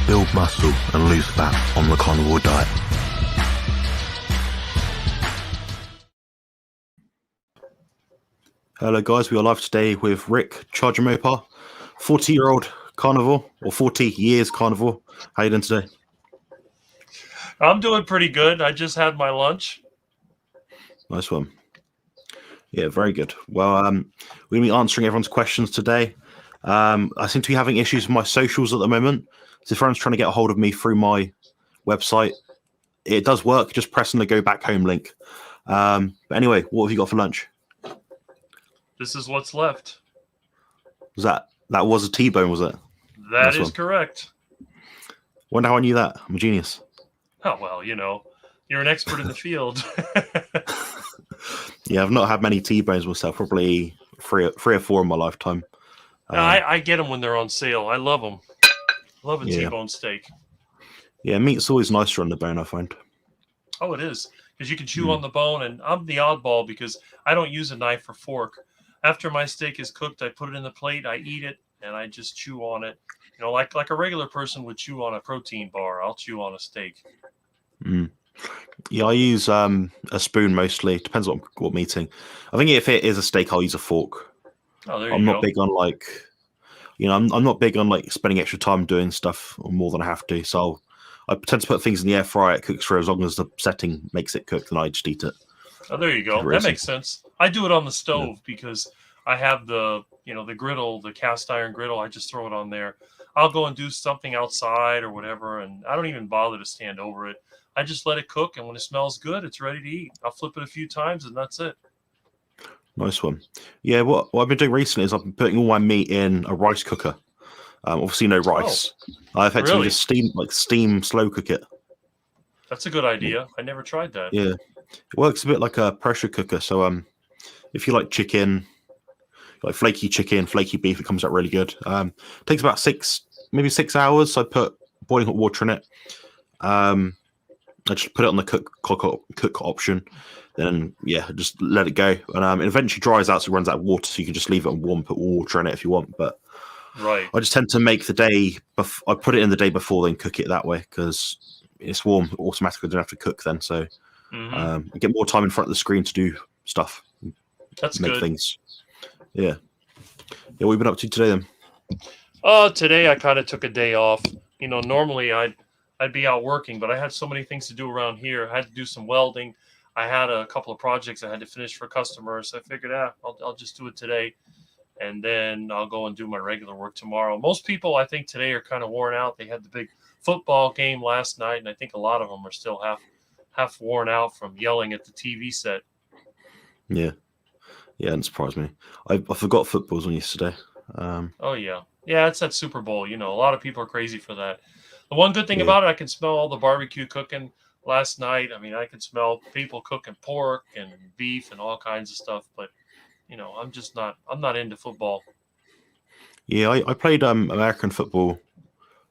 build muscle and lose fat on the carnivore diet. Hello guys, we are live today with Rick Charger-Mopar, 40-year-old carnivore, or 40 years carnivore. How you doing today? I'm doing pretty good. I just had my lunch. Nice one. Yeah, very good. Well, we're going to be answering everyone's questions today. I seem to be having issues with my socials at the moment. So if everyone's trying to get a hold of me through my website, it does work. Just pressing the go back home link. But anyway, what have you got for lunch? This is what's left. That was a T-bone, was it? That is correct. Wonder how I knew that. I'm a genius. Oh, well, you know, you're an expert in the field. Yeah, I've not had many T-bones myself, probably three or four in my lifetime. I get them when they're on sale. I love them. Love a T-bone steak. Yeah, meat's always nicer on the bone, I find. Oh, it is. Because you can chew on the bone, and I'm the oddball because I don't use a knife or fork. After my steak is cooked, I put it in the plate, I eat it, and I just chew on it. You know, like a regular person would chew on a protein bar, I'll chew on a steak. Yeah, I use a spoon mostly. Depends on what I'm eating. I think if it is a steak, I'll use a fork. Oh, there you go. I'm not big on I'm not big on spending extra time doing stuff or more than I have to. So I tend to put things in the air fryer. It cooks for as long as the setting makes it cook, then I just eat it. Oh, there you go. That makes sense. I do it on the stove because I have the griddle, the cast iron griddle. I just throw it on there. I'll go and do something outside or whatever, and I don't even bother to stand over it. I just let it cook, and when it smells good, it's ready to eat. I'll flip it a few times, and that's it. Nice one. Yeah, what I've been doing recently is I've been putting all my meat in a rice cooker. Obviously, no rice. I effectively just steam slow cook it. That's a good idea. I never tried that. Yeah, it works a bit like a pressure cooker. So if you like chicken, like flaky chicken, flaky beef, it comes out really good. It takes about 6 hours. So I put boiling hot water in it. I just put it on the cook option. Then just let it go, and it eventually dries out, so it runs out of water. So you can just leave it on warm, put water in it if you want. But right, I just tend to make the day. I put it in the day before, then cook it that way because it's warm automatically. I don't have to cook then, so I get more time in front of the screen to do stuff. That's make good. Things. Yeah. What have you been up to today then? Today I kind of took a day off. You know, normally I'd be out working, but I had so many things to do around here. I had to do some welding. I had a couple of projects I had to finish for customers. So I figured, I'll just do it today, and then I'll go and do my regular work tomorrow. Most people, I think, today are kind of worn out. They had the big football game last night, and I think a lot of them are still half worn out from yelling at the TV set. Yeah, it doesn't surprise me. I forgot football's on yesterday. Oh yeah, it's that Super Bowl. You know, a lot of people are crazy for that. The one good thing about it, I can smell all the barbecue cooking. Last night, I mean, I could smell people cooking pork and beef and all kinds of stuff, but you know, I'm not into football. Yeah, I played American football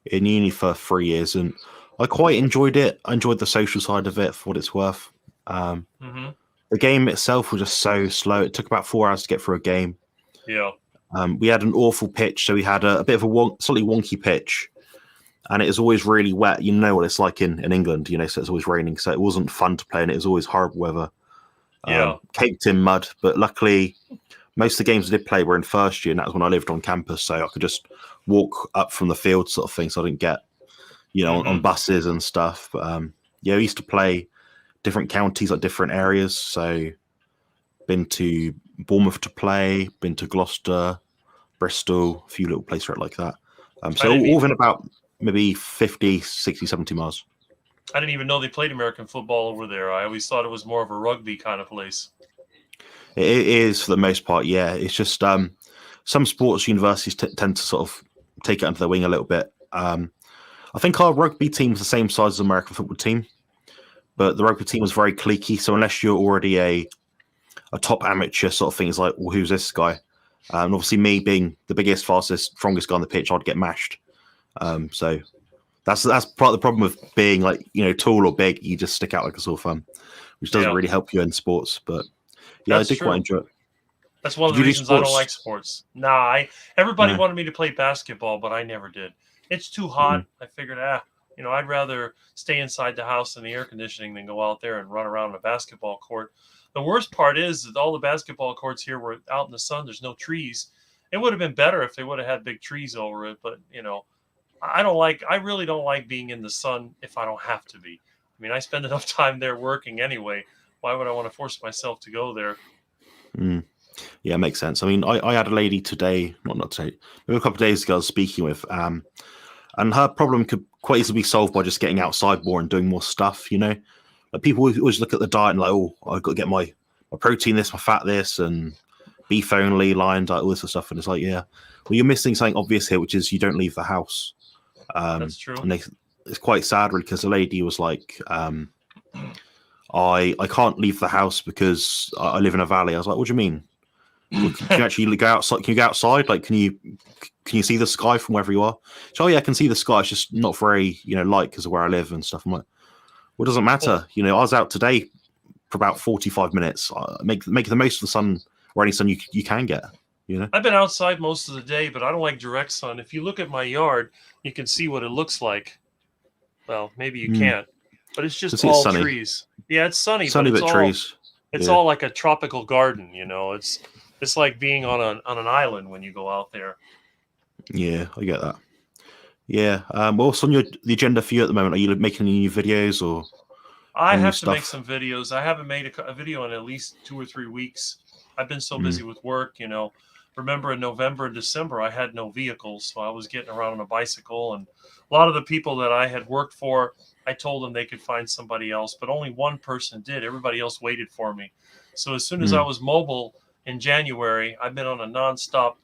in uni for 3 years, and I quite enjoyed it. I enjoyed the social side of it for what it's worth. The game itself was just so slow. It took about 4 hours to get through a game. Yeah. We had an awful pitch, so we had a bit of a slightly wonky pitch. And it was always really wet. You know what it's like in England, so it's always raining. So it wasn't fun to play, and it was always horrible weather. Caked in mud. But luckily, most of the games I did play were in first year, and that was when I lived on campus. So I could just walk up from the field sort of thing. So I didn't get, on buses and stuff. But we used to play different counties, like different areas. So been to Bournemouth to play, been to Gloucester, Bristol, a few little places like that. So all within about maybe 50, 60, 70 miles. I didn't even know they played American football over there. I always thought it was more of a rugby kind of place. It is for the most part, yeah. It's just some sports universities tend to sort of take it under their wing a little bit. I think our rugby team's the same size as the American football team, but the rugby team was very cliquey. So unless you're already a top amateur sort of thing, it's like, well, who's this guy? And obviously me being the biggest, fastest, strongest guy on the pitch, I'd get mashed. So that's part of the problem with being tall or big. You just stick out like a sore thumb, which doesn't really help you in sports. But I did quite enjoy it. That's one of the reasons I don't like sports. Everybody wanted me to play basketball, but I never did. It's too hot. I figured, I'd rather stay inside the house in the air conditioning than go out there and run around a basketball court. The worst part is that all the basketball courts here were out in the sun. There's no trees. It would have been better if they would have had big trees over it, but I really don't like being in the sun if I don't have to be. I mean, I spend enough time there working anyway. Why would I want to force myself to go there? Yeah, makes sense. I mean, I had a lady today, not today, maybe a couple of days ago I was speaking with, and her problem could quite easily be solved by just getting outside more and doing more stuff, Like people always look at the diet and like, oh, I've got to get my protein this, my fat this, and beef only, lion diet, all this sort of stuff. And it's like, yeah, well, you're missing something obvious here, which is you don't leave the house. That's true. And it's quite sad, really, because the lady was like, I can't leave the house because I live in a valley. I was like, what do you mean? Well, can you actually go outside? Can you go outside? Like, can you see the sky from wherever you are? So, yeah, I can see the sky. It's just not very, light because of where I live and stuff. I'm like, well, it doesn't matter. I was out today for about 45 minutes. Make the most of the sun or any sun you can get. I've been outside most of the day, but I don't like direct sun. If you look at my yard, you can see what it looks like. Well, maybe you can't, but it's just all trees. Yeah, it's sunny, but it's all trees. It's all like a tropical garden. It's like being on an island when you go out there. Yeah, I get that. Yeah. What's on the agenda for you at the moment? Are you making any new videos or? I have to make some videos. I haven't made a video in at least 2 or 3 weeks. I've been so busy with work. Remember in November and December, I had no vehicles, so I was getting around on a bicycle. And a lot of the people that I had worked for, I told them they could find somebody else, but only one person did. Everybody else waited for me. So as soon as I was mobile in January, I've been on a nonstop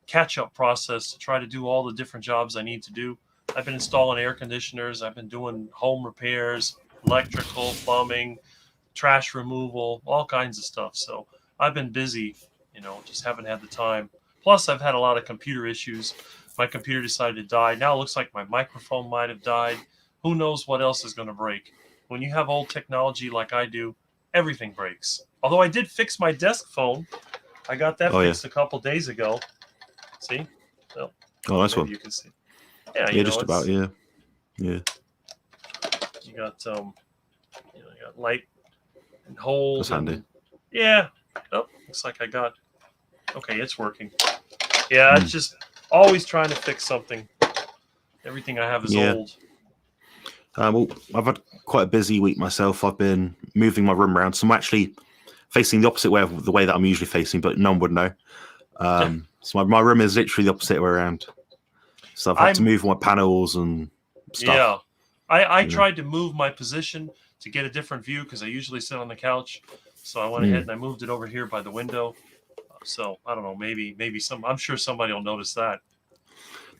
catch-up process to try to do all the different jobs I need to do. I've been installing air conditioners. I've been doing home repairs, electrical, plumbing, trash removal, all kinds of stuff. So I've been busy, just haven't had the time. Plus, I've had a lot of computer issues. My computer decided to die. Now it looks like my microphone might have died. Who knows what else is going to break? When you have old technology like I do, everything breaks. Although I did fix my desk phone. I got that fixed a couple days ago. See? Oh, nice one. You can see. Yeah, just about. Yeah. You got you got light and hold. That's handy. Yeah. Oh, looks like I got. Okay, it's working. Yeah, it's just always trying to fix something. Everything I have is old. Well, I've had quite a busy week myself. I've been moving my room around, so I'm actually facing the opposite way of the way that I'm usually facing, but no one would know. So my room is literally the opposite way around. So I've had to move my panels and stuff. Yeah. I tried to move my position to get a different view because I usually sit on the couch. So I went ahead and I moved it over here by the window. So I don't know, maybe I'm sure somebody will notice that.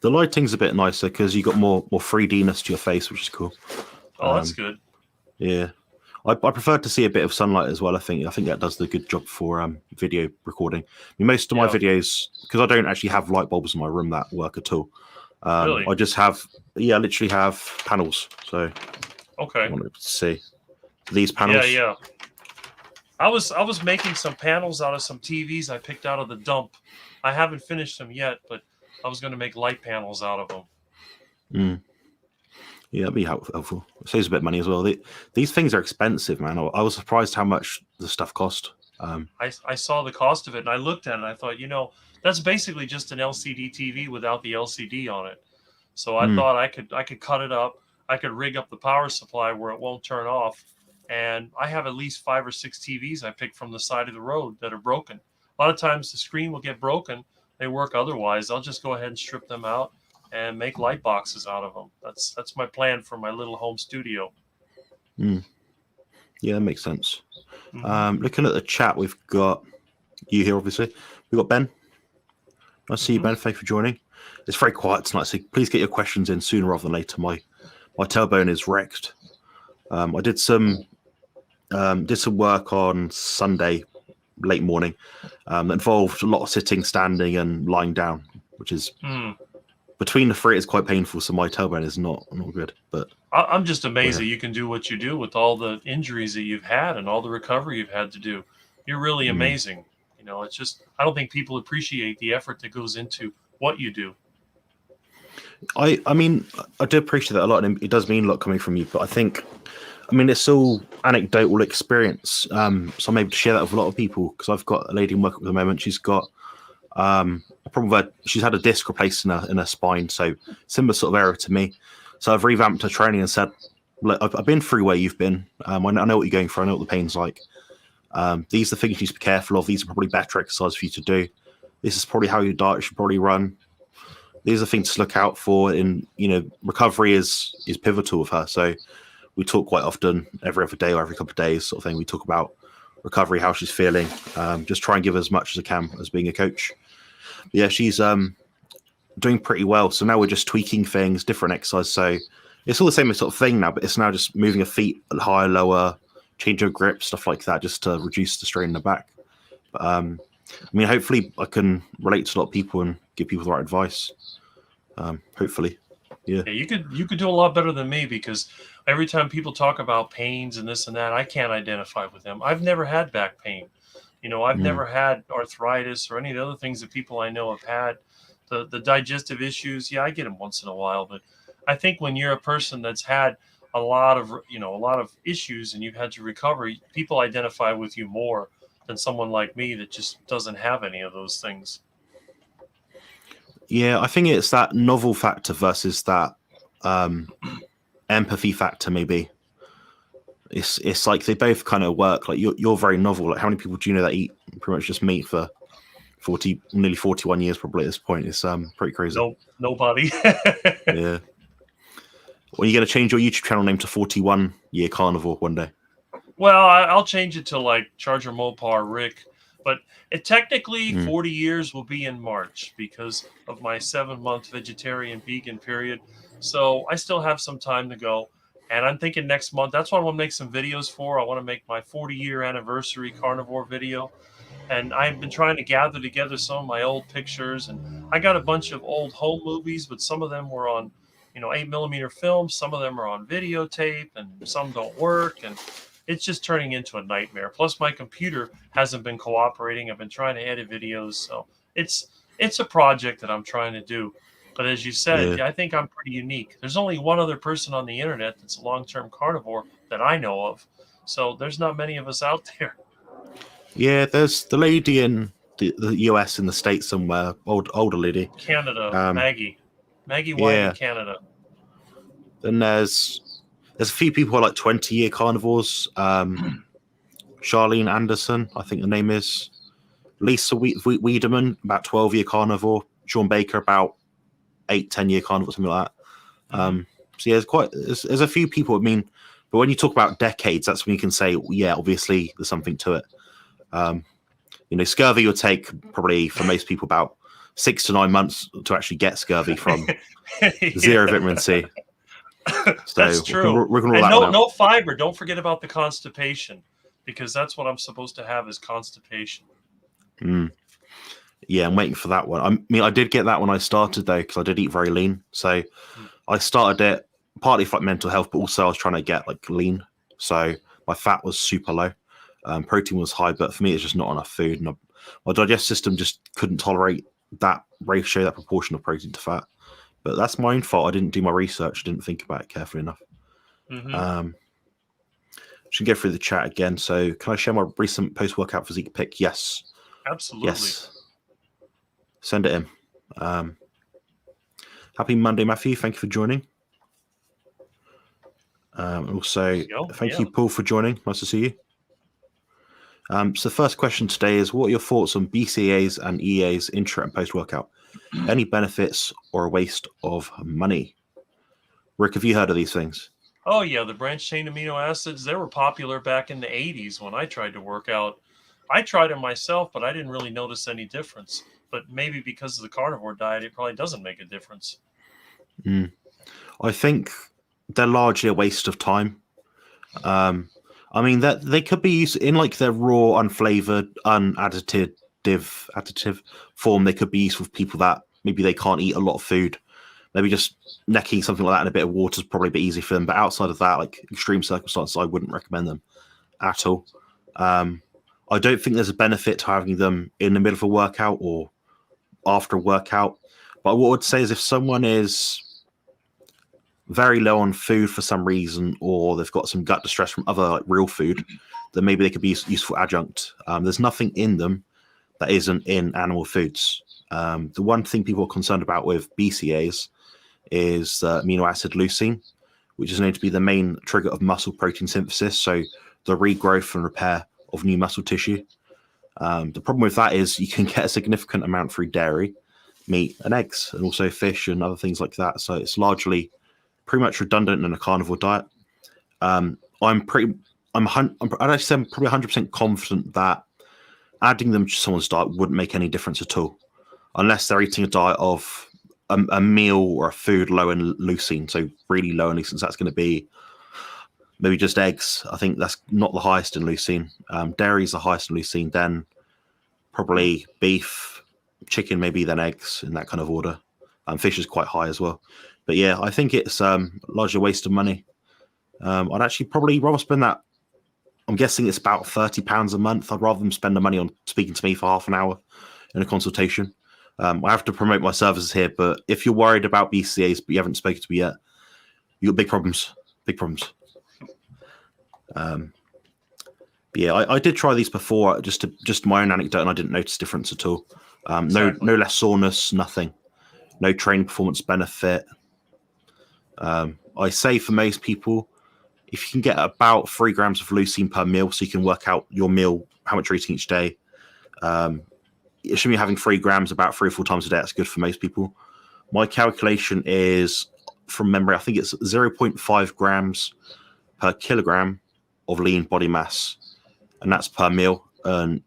The lighting's a bit nicer because you got more 3D-ness to your face, which is cool. Oh, that's good. Yeah. I prefer to see a bit of sunlight as well. I think that does the good job for video recording. I mean, most of my videos, because I don't actually have light bulbs in my room that work at all. Really? I just have, I literally have panels. So okay, I wanted to see these panels. Yeah. I was making some panels out of some TVs I picked out of the dump. I haven't finished them yet, but I was going to make light panels out of them. Yeah, that'd be helpful. It saves a bit of money as well. These things are expensive, man. I was surprised how much the stuff cost. I saw the cost of it, and I looked at it, and I thought, that's basically just an LCD TV without the LCD on it. So I thought I could cut it up. I could rig up the power supply where it won't turn off. And I have at least 5 or 6 TVs I picked from the side of the road that are broken. A lot of times the screen will get broken. They work otherwise. I'll just go ahead and strip them out and make light boxes out of them. That's my plan for my little home studio. Yeah, that makes sense. Looking at the chat, we've got you here, obviously. We've got Ben. Nice to see you, Ben. Thank you for joining. It's very quiet tonight, so please get your questions in sooner rather than later. My tailbone is wrecked. I did some work on Sunday late morning that involved a lot of sitting, standing, and lying down, which is between the three, it's quite painful. So my tailbone is not good. But I'm just amazed that you can do what you do with all the injuries that you've had and all the recovery you've had to do. You're really amazing. It's just I don't think people appreciate the effort that goes into what you do. I mean, I do appreciate that a lot, and it does mean a lot coming from you. But I think, I mean, it's all anecdotal experience. So I'm able to share that with a lot of people because I've got a lady I'm working with at the moment. She's got a problem with she's had a disc replaced in her spine, so similar sort of area to me. So I've revamped her training and said, look, I've been through where you've been. I know what you're going through. I know what the pain's like. These are the things you need to be careful of. These are probably better exercises for you to do. This is probably how your diet should probably run. These are things to look out for. In recovery is pivotal with her. So we talk quite often, every other day or every couple of days, sort of thing. We talk about recovery, how she's feeling. Just try and give her as much as I can as being a coach. But yeah, she's doing pretty well. So now we're just tweaking things, different exercise. So it's all the same sort of thing now, but it's now just moving her feet higher, lower, change her grip, stuff like that, just to reduce the strain in the back. But I mean, hopefully I can relate to a lot of people and give people the right advice. Hopefully. Yeah, you could do a lot better than me, because every time people talk about pains and this and that, I can't identify with them. I've never had back pain. I've never had arthritis or any of the other things that people I know have had. The digestive issues, yeah, I get them once in a while, but I think when you're a person that's had a lot of issues and you've had to recover, people identify with you more than someone like me that just doesn't have any of those things. Yeah, I think it's that novel factor versus that empathy factor. Maybe it's like they both kind of work. Like you're very novel. Like how many people do you know that eat pretty much just meat for nearly 41 years probably at this point? It's pretty crazy. No, nobody. Yeah. When are you going to change your YouTube channel name to 41 Year Carnivore one day? Well, I'll change it to like Charger Mopar Rick, but it technically 40 years will be in March because of my 7-month vegetarian vegan period. So I still have some time to go. And I'm thinking next month, that's what I want to make some videos for. I want to make my 40-year anniversary carnivore video. And I've been trying to gather together some of my old pictures. And I got a bunch of old home movies, but some of them were on 8mm film. Some of them are on videotape, and some don't work. And it's just turning into a nightmare. Plus, my computer hasn't been cooperating. I've been trying to edit videos. So it's a project that I'm trying to do. But as you said, I think I'm pretty unique. There's only one other person on the internet that's a long-term carnivore that I know of. So there's not many of us out there. Yeah, there's the lady in the US in the States somewhere, older lady. Canada, Maggie White in Canada. Then there's a few people who are like 20-year carnivores. Charlene Anderson, I think the name is. Lisa Wiedemann, about 12-year carnivore. Sean Baker, about 8-10-year carnivore, something like that. So yeah, there's a few people. I mean, but when you talk about decades, that's when you can say, yeah, obviously there's something to it. Scurvy would take probably for most people about 6 to 9 months to actually get scurvy from zero vitamin C. So that's true. We're gonna and rule that no fiber. Don't forget about the constipation, because that's what I'm supposed to have is constipation. Yeah, I'm waiting for that one. I mean, I did get that when I started though, because I did eat very lean. So I started it partly for like mental health, but also I was trying to get like lean. So my fat was super low. Protein was high, but for me, it's just not enough food. And my digestive system just couldn't tolerate that ratio, that proportion of protein to fat. But that's my own fault. I didn't do my research. I didn't think about it carefully enough. Should go through the chat again. So can I share my recent post-workout physique pic? Yes. Absolutely. Yes. Send it in. Happy Monday, Matthew. Thank you for joining. Also, thank you, Paul, for joining. Nice to see you. So the first question today is, what are your thoughts on BCAAs and EAs intra and post-workout? Any benefits or a waste of money? Rick, have you heard of these things? Oh, yeah. The branched chain amino acids, they were popular back in the 80s when I tried to work out. I tried it myself, but I didn't really notice any difference. But maybe because of the carnivore diet, it probably doesn't make a difference. I think they're largely a waste of time. I mean, that they could be used in like their raw, unflavored, unadditive form. They could be useful for people that maybe they can't eat a lot of food. Maybe just necking something like that in a bit of water is probably a bit easy for them. But outside of that, like extreme circumstances, I wouldn't recommend them at all. I don't think there's a benefit to having them in the middle of a workout or after a workout. But what I would say is if someone is very low on food for some reason, or they've got some gut distress from other like real food, then maybe they could be useful adjunct. There's nothing in them that isn't in animal foods. The one thing people are concerned about with BCAAs is amino acid leucine, which is known to be the main trigger of muscle protein synthesis, so the regrowth and repair of new muscle tissue. The problem with that is you can get a significant amount through dairy, meat, and eggs, and also fish and other things like that. So it's largely pretty much redundant in a carnivore diet. I'd actually say I'm probably 100% confident that adding them to someone's diet wouldn't make any difference at all, unless they're eating a diet of a meal or a food low in leucine, so really low in leucine. So that's going to be maybe just eggs. I think that's not the highest in leucine. Dairy is the highest in leucine, then probably beef, chicken, maybe then eggs, in that kind of order. Fish is quite high as well. But yeah, I think it's largely a waste of money. I'd actually probably rather spend that. I'm guessing it's about £30 a month. I'd rather them spend the money on speaking to me for half an hour in a consultation. I have to promote my services here, but if you're worried about BCAs but you haven't spoken to me yet, you've got big problems. Big problems. Yeah, I did try these before, just my own anecdote, and I didn't notice difference at all. Exactly. No less soreness, nothing. No training performance benefit. I say for most people, if you can get about 3 grams of leucine per meal, so you can work out your meal, how much you're eating each day, it should be having 3 grams about 3 or 4 times a day. That's good for most people. My calculation is, from memory, I think it's 0.5 grams per kilogram of lean body mass, and that's per meal. And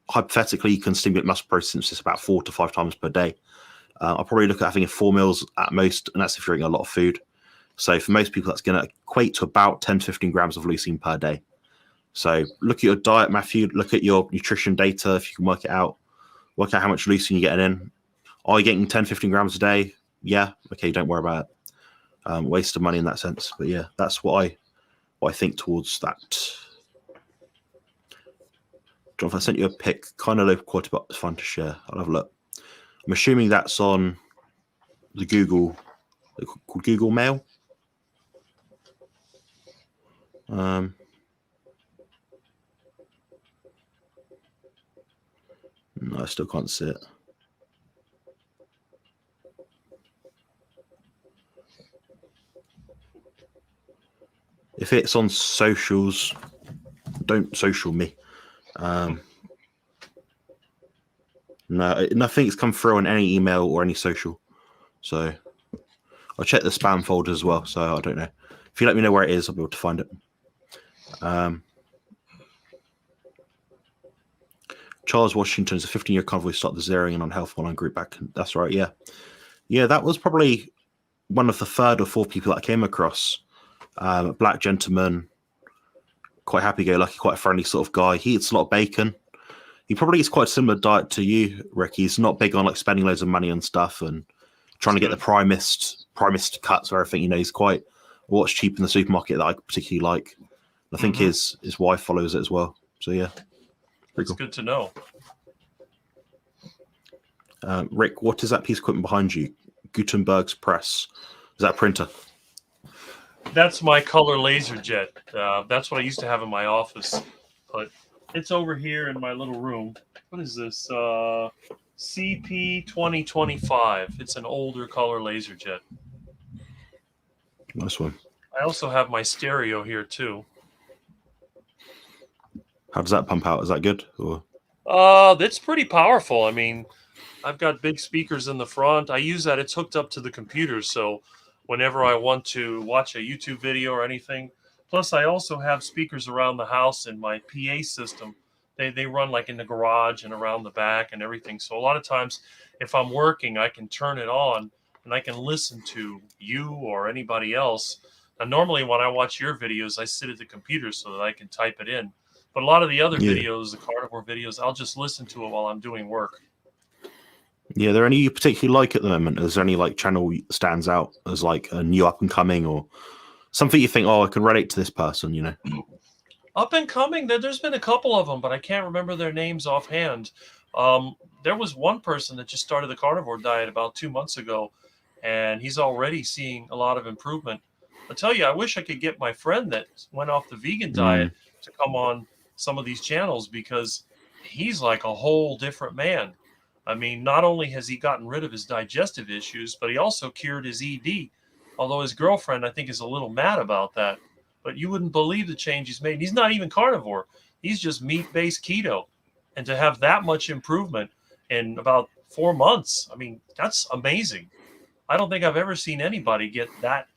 hypothetically, you can stimulate muscle protein synthesis about 4 to 5 times per day. I'll probably look at having 4 meals at most, and that's if you're eating a lot of food. So for most people, that's going to equate to about 10 to 15 grams of leucine per day. So look at your diet, Matthew. Look at your nutrition data, if you can work it out. Work out how much leucine you're getting in. Are you getting 10, 15 grams a day? Yeah. Okay, don't worry about it. Waste of money in that sense. But yeah, that's what I think towards that. John, if I sent you a pic, kind of low quality, but it's fun to share. I'll have a look. I'm assuming that's on the Google, called Google Mail. No, I still can't see it. If it's on socials, don't social me. No, nothing's come through on any email or any social. So I'll check the spam folder as well. So I don't know. If you let me know where it is, I'll be able to find it. Charles Washington's a 15-year carnivore started the zeroing in on health online group back. That's right. Yeah. Yeah, that was probably one of the 3rd or 4th people that I came across. A black gentleman, quite happy-go-lucky, quite a friendly sort of guy. He eats a lot of bacon. He probably eats quite a similar diet to you, Rick. He's not big on like spending loads of money on stuff and trying to get the primest cuts or everything. You know, he's quite what's cheap in the supermarket that I particularly like. I think his wife follows it as well. So yeah, that's cool. Good to know. Rick, what is that piece of equipment behind you? Gutenberg's press. Is that a printer? That's my color laser jet. That's what I used to have in my office, but it's over here in my little room. What is this? CP2025. It's an older color laser jet. Nice one. I also have my stereo here too. How does that pump out? Is that good? Or? It's pretty powerful. I mean, I've got big speakers in the front. I use that. It's hooked up to the computer, so whenever I want to watch a YouTube video or anything. Plus, I also have speakers around the house in my PA system. They run like in the garage and around the back and everything. So a lot of times, if I'm working, I can turn it on and I can listen to you or anybody else. And normally when I watch your videos, I sit at the computer so that I can type it in. But a lot of the other videos, the carnivore videos, I'll just listen to it while I'm doing work. Yeah, are there any you particularly like at the moment? Is there any like channel stands out as like a new up and coming or something you think, oh, I can relate to this person, you know? Up and coming, there's been a couple of them, but I can't remember their names offhand. There was one person that just started the carnivore diet about 2 months ago, and he's already seeing a lot of improvement. I tell you, I wish I could get my friend that went off the vegan diet to come on some of these channels, because he's like a whole different man. I mean, not only has he gotten rid of his digestive issues, but he also cured his ED. Although his girlfriend, I think, is a little mad about that. But you wouldn't believe the change he's made. He's not even carnivore. He's just meat-based keto. And to have that much improvement in about 4 months, I mean, that's amazing. I don't think I've ever seen anybody get that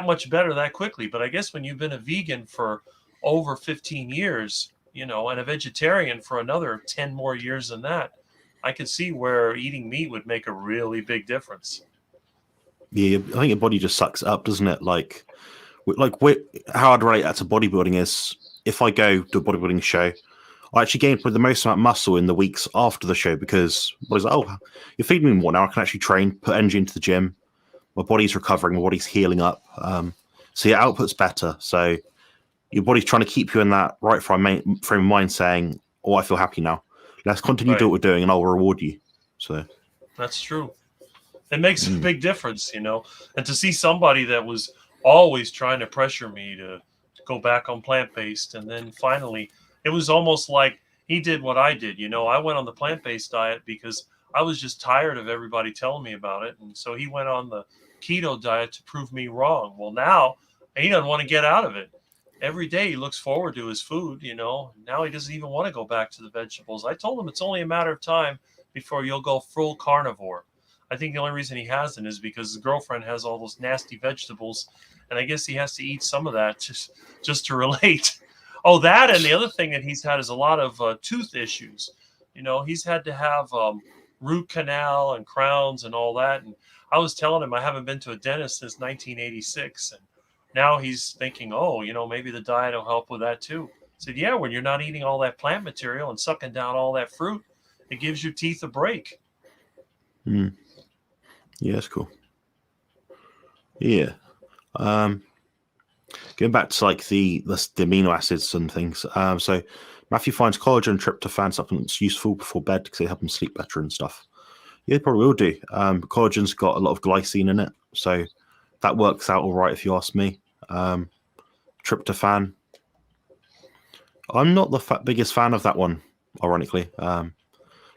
much better that quickly. But I guess when you've been a vegan for over 15 years, you know, and a vegetarian for another 10 more years than that, I could see where eating meat would make a really big difference. Yeah, I think your body just sucks it up, doesn't it? Like how I'd relate that to bodybuilding is, if I go to a bodybuilding show, I actually gain probably the most amount of muscle in the weeks after the show, because body's like, oh, you're feeding me more now. I can actually train, put energy into the gym. My body's recovering, my body's healing up. So your output's better. So your body's trying to keep you in that right frame of mind, saying, oh, I feel happy now. Let's continue to do what we're doing, and I'll reward you. So that's true. It makes a big difference, you know. And to see somebody that was always trying to pressure me to go back on plant-based, and then finally, it was almost like he did what I did. You know, I went on the plant-based diet because I was just tired of everybody telling me about it. And so he went on the keto diet to prove me wrong. Well, now he doesn't want to get out of it. Every day he looks forward to his food, you know. Now he doesn't even want to go back to the vegetables. I told him it's only a matter of time before you'll go full carnivore. I think the only reason he hasn't is because his girlfriend has all those nasty vegetables, and I guess he has to eat some of that just to relate. Oh, that, and the other thing that he's had is a lot of tooth issues. You know, he's had to have root canal and crowns and all that. And I was telling him I haven't been to a dentist since 1986, and now he's thinking, oh, you know, maybe the diet will help with that too. I said, yeah, when you're not eating all that plant material and sucking down all that fruit, it gives your teeth a break. Yeah, that's cool. Yeah. Going back to like the amino acids and things. So Matthew finds collagen and tryptophan supplements useful before bed because they help him sleep better and stuff. Yeah, they probably will do. Collagen's got a lot of glycine in it, so that works out all right if you ask me. Tryptophan, I'm not the biggest fan of that one, ironically,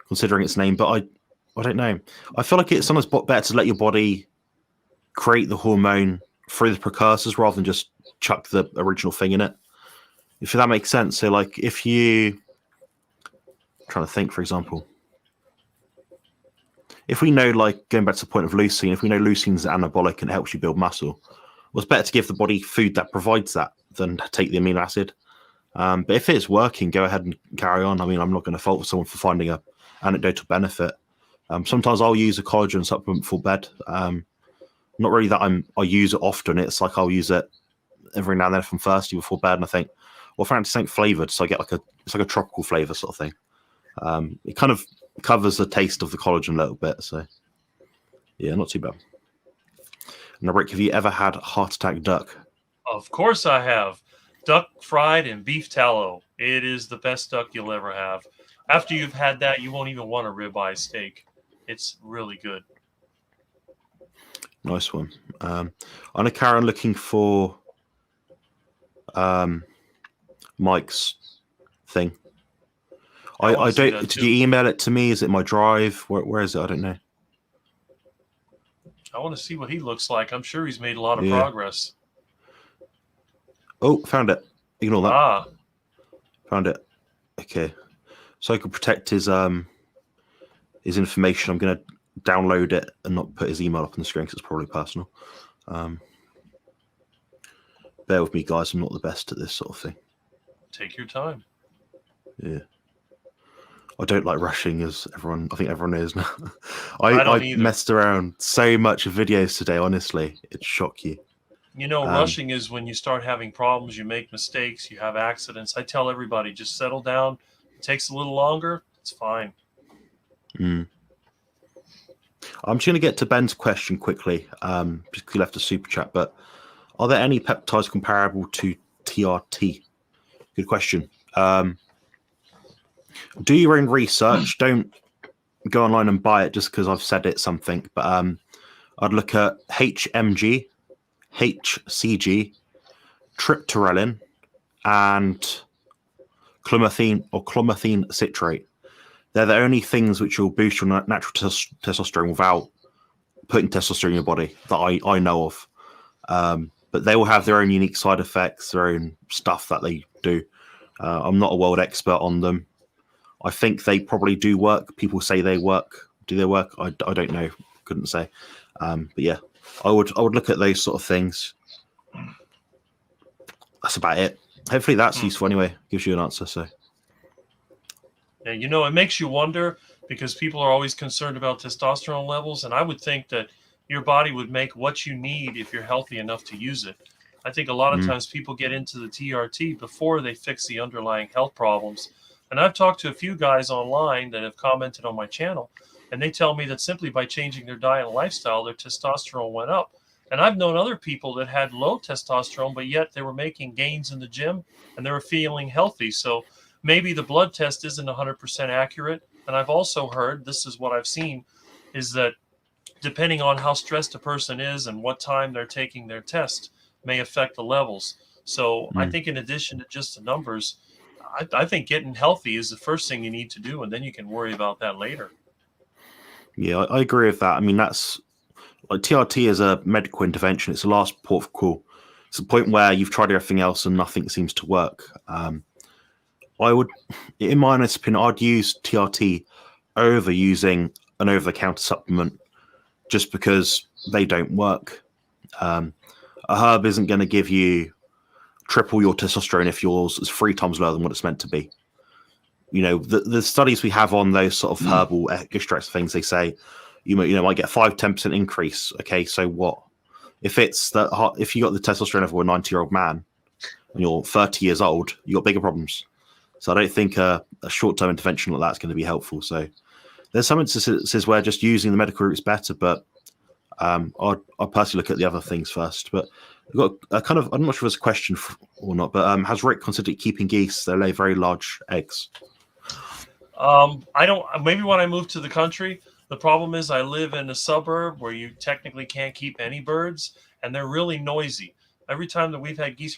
considering its name, but I don't know. I feel like it's sometimes better to let your body create the hormone through the precursors rather than just chuck the original thing in it. If that makes sense. So, like, if I'm trying to think, for example, if we know, like, going back to the point of leucine, if we know leucine's anabolic and helps you build muscle, well, it's better to give the body food that provides that than take the amino acid. But if it's working, go ahead and carry on. I mean, I'm not going to fault someone for finding a anecdotal benefit. Sometimes I'll use a collagen supplement before bed. Not really that I use it often. It's like I'll use it every now and then if I'm thirsty before bed, and I think, well, fancy something flavored, so I get it's like a tropical flavor sort of thing. It kind of covers the taste of the collagen a little bit, so yeah, not too bad. Now, Rick, have you ever had heart attack duck? Of course I have. Duck fried in beef tallow. It is the best duck you'll ever have. After you've had that, you won't even want a ribeye steak. It's really good. Nice one. I know Karen looking for Mike's thing. I don't. Did you email it to me? Is it my drive? Where is it? I don't know. I want to see what he looks like. I'm sure he's made a lot of progress. Oh, found it. Ignore that. Ah. Found it. Okay. So I can protect his information. I'm going to download it and not put his email up on the screen because it's probably personal. Bear with me, guys. I'm not the best at this sort of thing. Take your time. Yeah. I don't like rushing, as I think everyone knows now. I messed around so much of videos today, honestly. It'd shock you. You know, rushing is when you start having problems, you make mistakes, you have accidents. I tell everybody, just settle down. It takes a little longer. It's fine. I'm just going to get to Ben's question quickly, because he left a super chat, but are there any peptides comparable to TRT? Good question. Do your own research. Don't go online and buy it just because I've said it something. But I'd look at HMG, HCG, triptorelin, and clomiphene citrate. They're the only things which will boost your natural testosterone without putting testosterone in your body that I know of. But they will have their own unique side effects, their own stuff that they do. I'm not a world expert on them. I think they probably do work. People say they work. Do they work? I don't know. Couldn't say. But yeah, I would look at those sort of things. That's about it. Hopefully that's useful anyway. Gives you an answer. So yeah, you know, it makes you wonder because people are always concerned about testosterone levels, and I would think that your body would make what you need if you're healthy enough to use it. I think a lot of times people get into the TRT before they fix the underlying health problems. And I've talked to a few guys online that have commented on my channel, and they tell me that simply by changing their diet and lifestyle, their testosterone went up. And I've known other people that had low testosterone, but yet they were making gains in the gym and they were feeling healthy. So maybe the blood test isn't 100% accurate. And I've also heard, this is what I've seen, is that depending on how stressed a person is and what time they're taking their test may affect the levels. So I think in addition to just the numbers, I think getting healthy is the first thing you need to do, and then you can worry about that later. yeah, I agree with that. I mean, that's like TRT is a medical intervention. It's the last port of call. It's the point where you've tried everything else and nothing seems to work. I would, in my honest opinion, I'd use TRT over using an over-the-counter supplement just because they don't work. A herb isn't going to give you triple your testosterone if yours is 3 times lower than what it's meant to be. You know, the studies we have on those sort of herbal extracts things, they say you might get 5-10% increase. Okay, so what? If it's that, if you got the testosterone level of a 90-year-old man and you're 30 years old, you got bigger problems. So I don't think a short-term intervention like that is going to be helpful. So there's some instances where just using the medical route is better, but I'll personally look at the other things first. But I've got a kind of, I'm not sure if it's a question or not, but has Rick considered keeping geese? They lay very large eggs. I don't, maybe when I move to the country, the problem is I live in a suburb where you technically can't keep any birds, and they're really noisy. Every time that we've had geese,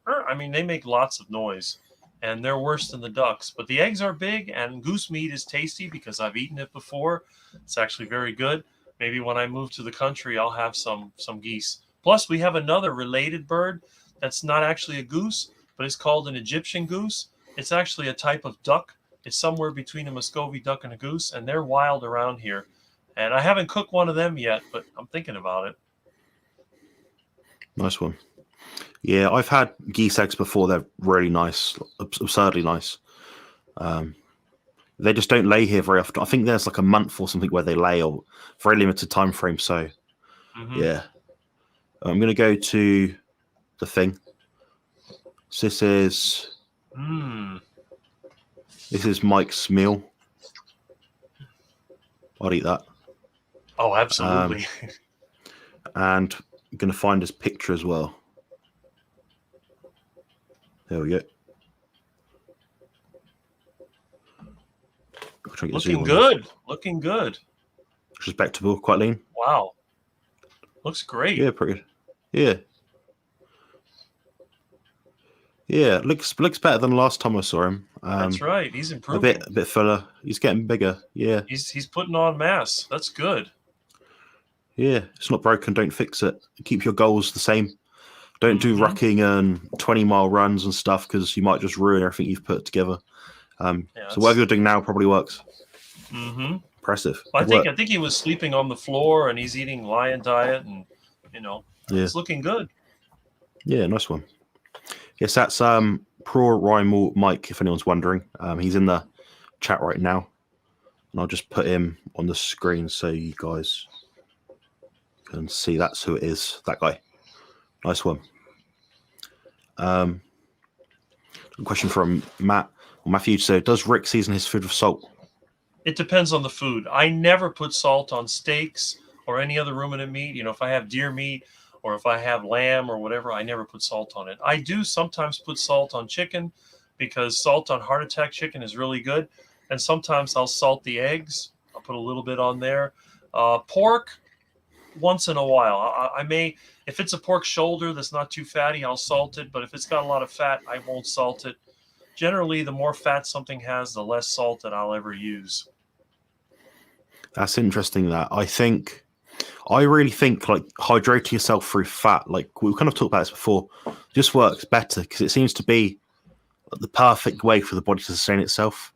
I mean, they make lots of noise, and they're worse than the ducks. But the eggs are big, and goose meat is tasty because I've eaten it before. It's actually very good. Maybe when I move to the country, I'll have some geese. Plus, we have another related bird that's not actually a goose, but it's called an Egyptian goose. It's actually a type of duck. It's somewhere between a Muscovy duck and a goose, and they're wild around here. And I haven't cooked one of them yet, but I'm thinking about it. Nice one. Yeah, I've had geese eggs before. They're really nice, absurdly nice. They just don't lay here very often. I think there's like a month or something where they lay, or very limited time frame. So, yeah, I'm going to go to the thing. So this is Mike's meal. I'll eat that. Oh, absolutely. And I'm going to find his picture as well. There we go. Looking good. Looking good. Respectable, quite lean. Wow. Looks great. Yeah, pretty good. Yeah. Yeah, looks better than the last time I saw him. That's right. He's improving. A bit fuller. He's getting bigger. Yeah. He's putting on mass. That's good. Yeah, it's not broken. Don't fix it. Keep your goals the same. Don't do rucking and 20-mile runs and stuff because you might just ruin everything you've put together. So whatever you're doing now probably works. Impressive. Well, I think he was sleeping on the floor and he's eating lion diet and it's looking good. Yeah, nice one. Yes, that's Pro Rhymal Mike, if anyone's wondering. He's in the chat right now. And I'll just put him on the screen so you guys can see that's who it is, that guy. Nice one. A question from Matthew. So, does Rick season his food with salt? It depends on the food. I never put salt on steaks or any other ruminant meat. If I have deer meat or if I have lamb or whatever, I never put salt on it. I do sometimes put salt on chicken because salt on heart attack chicken is really good. And sometimes I'll salt the eggs. I'll put a little bit on there. Pork, once in a while. I may, if it's a pork shoulder that's not too fatty, I'll salt it. But if it's got a lot of fat, I won't salt it. Generally, the more fat something has, the less salt that I'll ever use. That's interesting. I really think like hydrating yourself through fat, like we kind of talked about this before, just works better because it seems to be the perfect way for the body to sustain itself.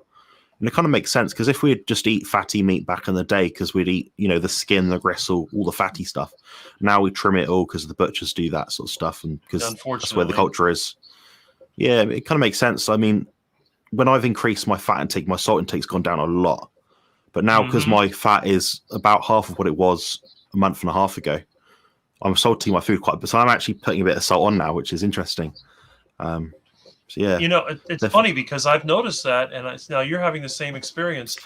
And it kind of makes sense because if we'd just eat fatty meat back in the day, because we'd eat, the skin, the gristle, all the fatty stuff. Now we trim it all because the butchers do that sort of stuff, and because that's where the culture is. Yeah, it kind of makes sense. I mean, when I've increased my fat intake, my salt intake's gone down a lot. But now, because my fat is about half of what it was a month and a half ago, I'm salting my food quite a bit. So I'm actually putting a bit of salt on now, which is interesting. So yeah, it's funny because I've noticed that, and now you're having the same experience.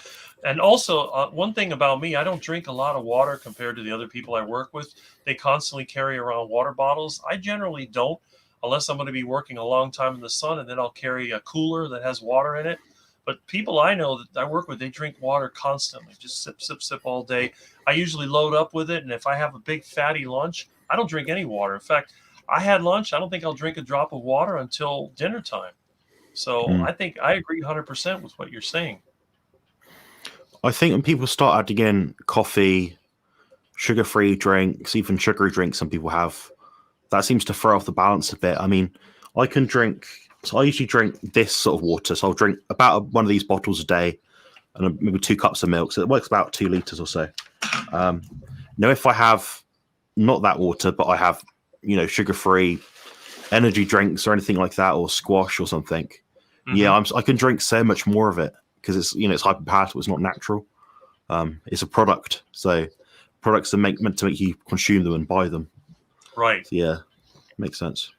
And also, one thing about me, I don't drink a lot of water compared to the other people I work with. They constantly carry around water bottles. I generally don't, unless I'm going to be working a long time in the sun, and then I'll carry a cooler that has water in it. But people I know that I work with, they drink water constantly, just sip, sip, sip all day. I usually load up with it, and if I have a big fatty lunch, I don't drink any water. In fact, I had lunch. I don't think I'll drink a drop of water until dinner time. So I think I agree 100% with what you're saying. I think when people start adding in coffee, sugar-free drinks, even sugary drinks some people have, that seems to throw off the balance a bit. I mean, I usually drink this sort of water. So I'll drink about one of these bottles a day and maybe 2 cups of milk. So it works about 2 liters or so. Now, if I have not that water, but I have, sugar-free energy drinks or anything like that, or squash or something, I can drink so much more of it because it's, it's hyperpalatable. It's not natural. It's a product. So products are meant to make you consume them and buy them. Right. So, yeah, makes sense.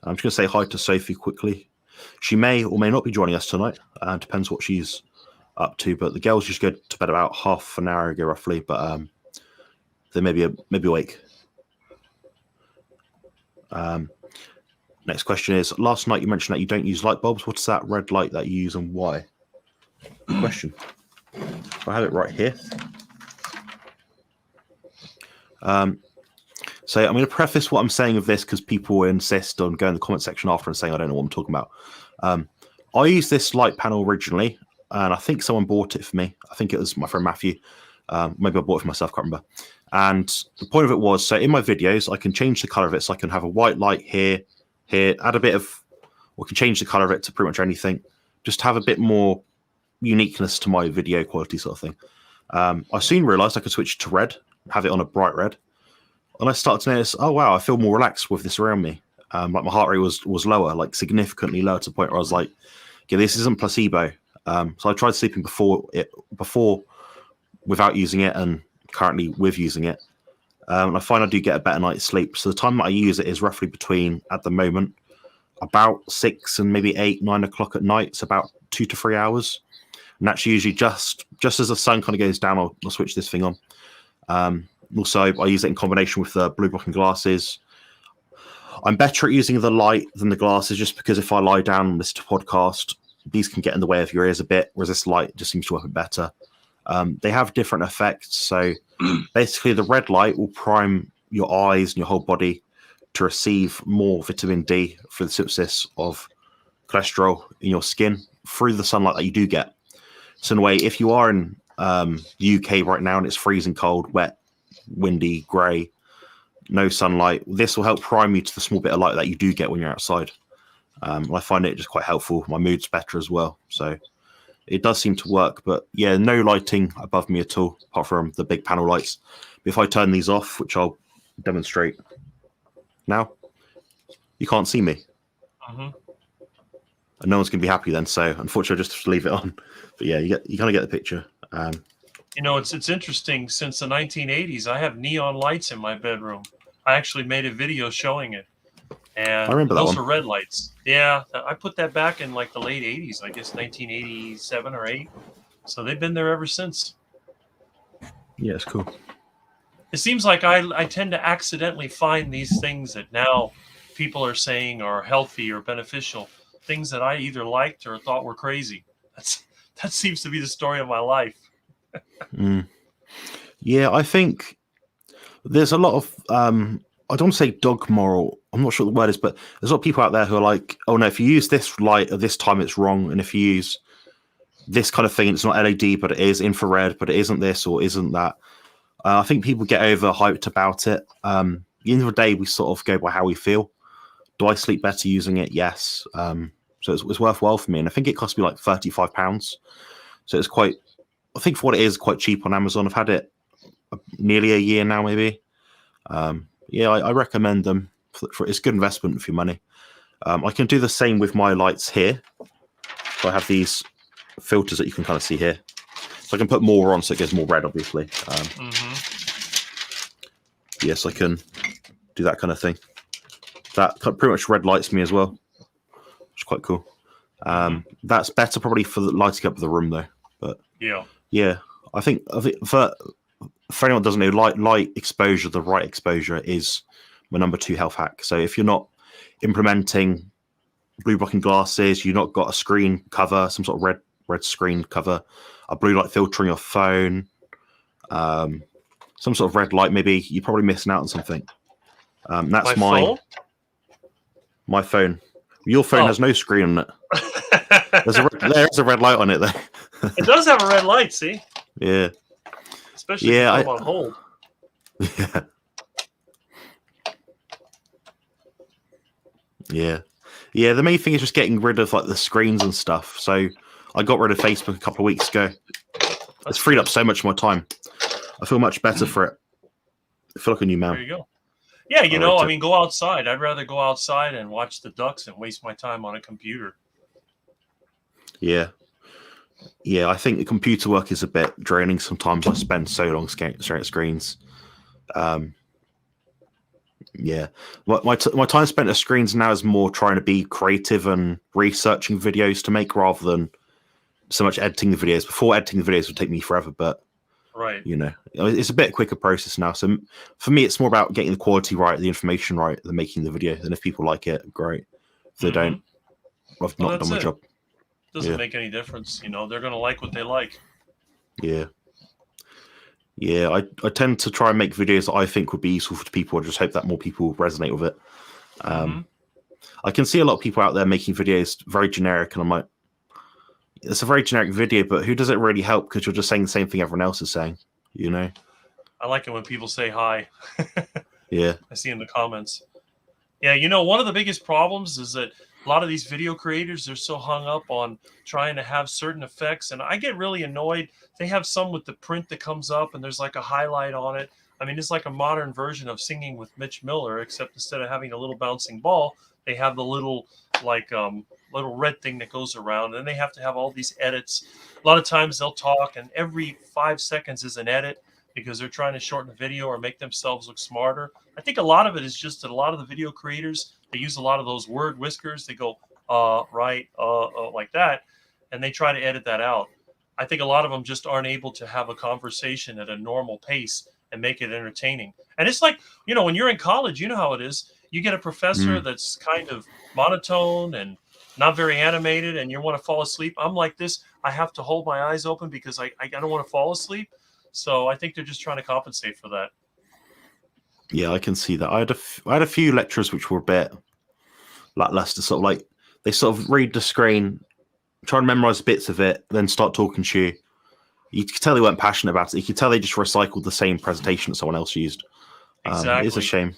I'm just going to say hi to Sophie quickly. She may or may not be joining us tonight. Depends what she's up to. But the girls just go to bed about half an hour ago, roughly. But they may be awake. Next question is, last night you mentioned that you don't use light bulbs. What's that red light that you use and why? Good question. I have it right here. So I'm going to preface what I'm saying with this because people insist on going in the comment section after and saying I don't know what I'm talking about. I used this light panel originally, and I think someone bought it for me. I think it was my friend Matthew. Maybe I bought it for myself, can't remember. And the point of it was, so in my videos, I can change the color of it. So I can have a white light here, add a bit of, or can change the color of it to pretty much anything. Just have a bit more uniqueness to my video quality sort of thing. I soon realized I could switch to red, have it on a bright red. And I started to notice, oh, wow, I feel more relaxed with this around me. Like my heart rate was lower, like significantly lower, to the point where I was like, okay, this isn't placebo. So I tried sleeping before without using it, and currently with using it. And I find I do get a better night's sleep. So the time that I use it is roughly between, at the moment, about 6 and maybe 8, 9 o'clock at night. It's about 2 to 3 hours. And that's usually just as the sun kind of goes down, I'll switch this thing on. Also, I use it in combination with the blue blocking glasses. I'm better at using the light than the glasses, just because if I lie down and listen to a podcast, these can get in the way of your ears a bit, whereas this light just seems to work better. They have different effects. So basically, the red light will prime your eyes and your whole body to receive more vitamin D for the synthesis of cholesterol in your skin through the sunlight that you do get. So in a way, if you are in the UK right now and it's freezing cold, wet, windy, grey, no sunlight, this will help prime you to the small bit of light that you do get when you're outside. I find it just quite helpful. My mood's better as well. So it does seem to work. But yeah, no lighting above me at all, apart from the big panel lights. If I turn these off, which I'll demonstrate now, you can't see me. And no one's going to be happy then. So unfortunately, I'll just leave it on. But yeah, you kind of get the picture. It's interesting. Since the 1980s, I have neon lights in my bedroom. I actually made a video showing it. And I remember those that are red lights. Yeah, I put that back in like the late 80s, I guess 1987 or 8. So they've been there ever since. Yeah, it's cool. It seems like I tend to accidentally find these things that now people are saying are healthy or beneficial, things that I either liked or thought were crazy. That seems to be the story of my life. Yeah, I think There's a lot of I don't want to say dogma. I'm not sure what the word is, but there's a lot of people out there who are like, oh no, if you use this light at this time, it's wrong, and if you use this kind of thing, it's not LED, but it is infrared, but it isn't this or isn't that. I think people get overhyped about it. At the end of the day, we sort of go by how we feel. Do I sleep better using it? Yes. So it's worthwhile for me, and I think it cost me like £35. So it's quite, I think for what it is, quite cheap on Amazon. I've had it nearly a year now, maybe. Yeah, I recommend them. For it's a good investment for your money. I can do the same with my lights here. So I have these filters that you can kind of see here. So I can put more on so it gets more red, obviously. Yes, I can do that kind of thing. That pretty much red lights me as well, which is quite cool. That's better probably for the lighting up of the room though. But yeah, I think for anyone that doesn't know, light exposure, the right exposure is my number 2 health hack. So if you're not implementing blue blocking glasses, you've not got a screen cover, some sort of red screen cover, a blue light filter on your phone, some sort of red light, maybe you're probably missing out on something. That's my phone. Your phone has no screen on it. There's a red light on it though. It does have a red light, see? Yeah. Especially if I'm on hold. Yeah. Yeah, the main thing is just getting rid of like the screens and stuff. So I got rid of Facebook a couple of weeks ago. It's freed up so much of my time. I feel much better for it. I feel like a new man. There you go. Yeah, I mean, go outside. I'd rather go outside and watch the ducks and waste my time on a computer. Yeah, I think the computer work is a bit draining sometimes. I spend so long staring at screens. Yeah, my time spent at screens now is more trying to be creative and researching videos to make rather than so much editing the videos. Before, editing the videos would take me forever, but right, it's a bit quicker process now. So for me, it's more about getting the quality right, the information right, than making the video. And if people like it, great. If they don't, I've not done my job. Doesn't make any difference. They're going to like what they like. Yeah. I tend to try and make videos that I think would be useful for people. I just hope that more people resonate with it. I can see a lot of people out there making videos very generic, and I'm like, it's a very generic video, but who does it really help? Because you're just saying the same thing everyone else is saying, I like it when people say hi. Yeah. I see in the comments. Yeah, one of the biggest problems is that a lot of these video creators, they're so hung up on trying to have certain effects. And I get really annoyed. They have some with the print that comes up and there's like a highlight on it. I mean, it's like a modern version of Singing with Mitch Miller, except instead of having a little bouncing ball, they have the little little red thing that goes around. And they have to have all these edits. A lot of times they'll talk and every 5 seconds is an edit because they're trying to shorten the video or make themselves look smarter. I think a lot of it is just that a lot of the video creators, they use a lot of those word whiskers. They go, right, like that, and they try to edit that out. I think a lot of them just aren't able to have a conversation at a normal pace and make it entertaining. And it's like, when you're in college, you know how it is. You get a professor that's kind of monotone and not very animated, and you want to fall asleep. I'm like this. I have to hold my eyes open because I don't want to fall asleep. So I think they're just trying to compensate for that. Yeah, I can see that. I had a few lecturers which were a bit lackluster, sort of like they sort of read the screen, try and memorize bits of it, then start talking to you. You could tell they weren't passionate about it. You could tell they just recycled the same presentation that someone else used. Exactly. It's a shame.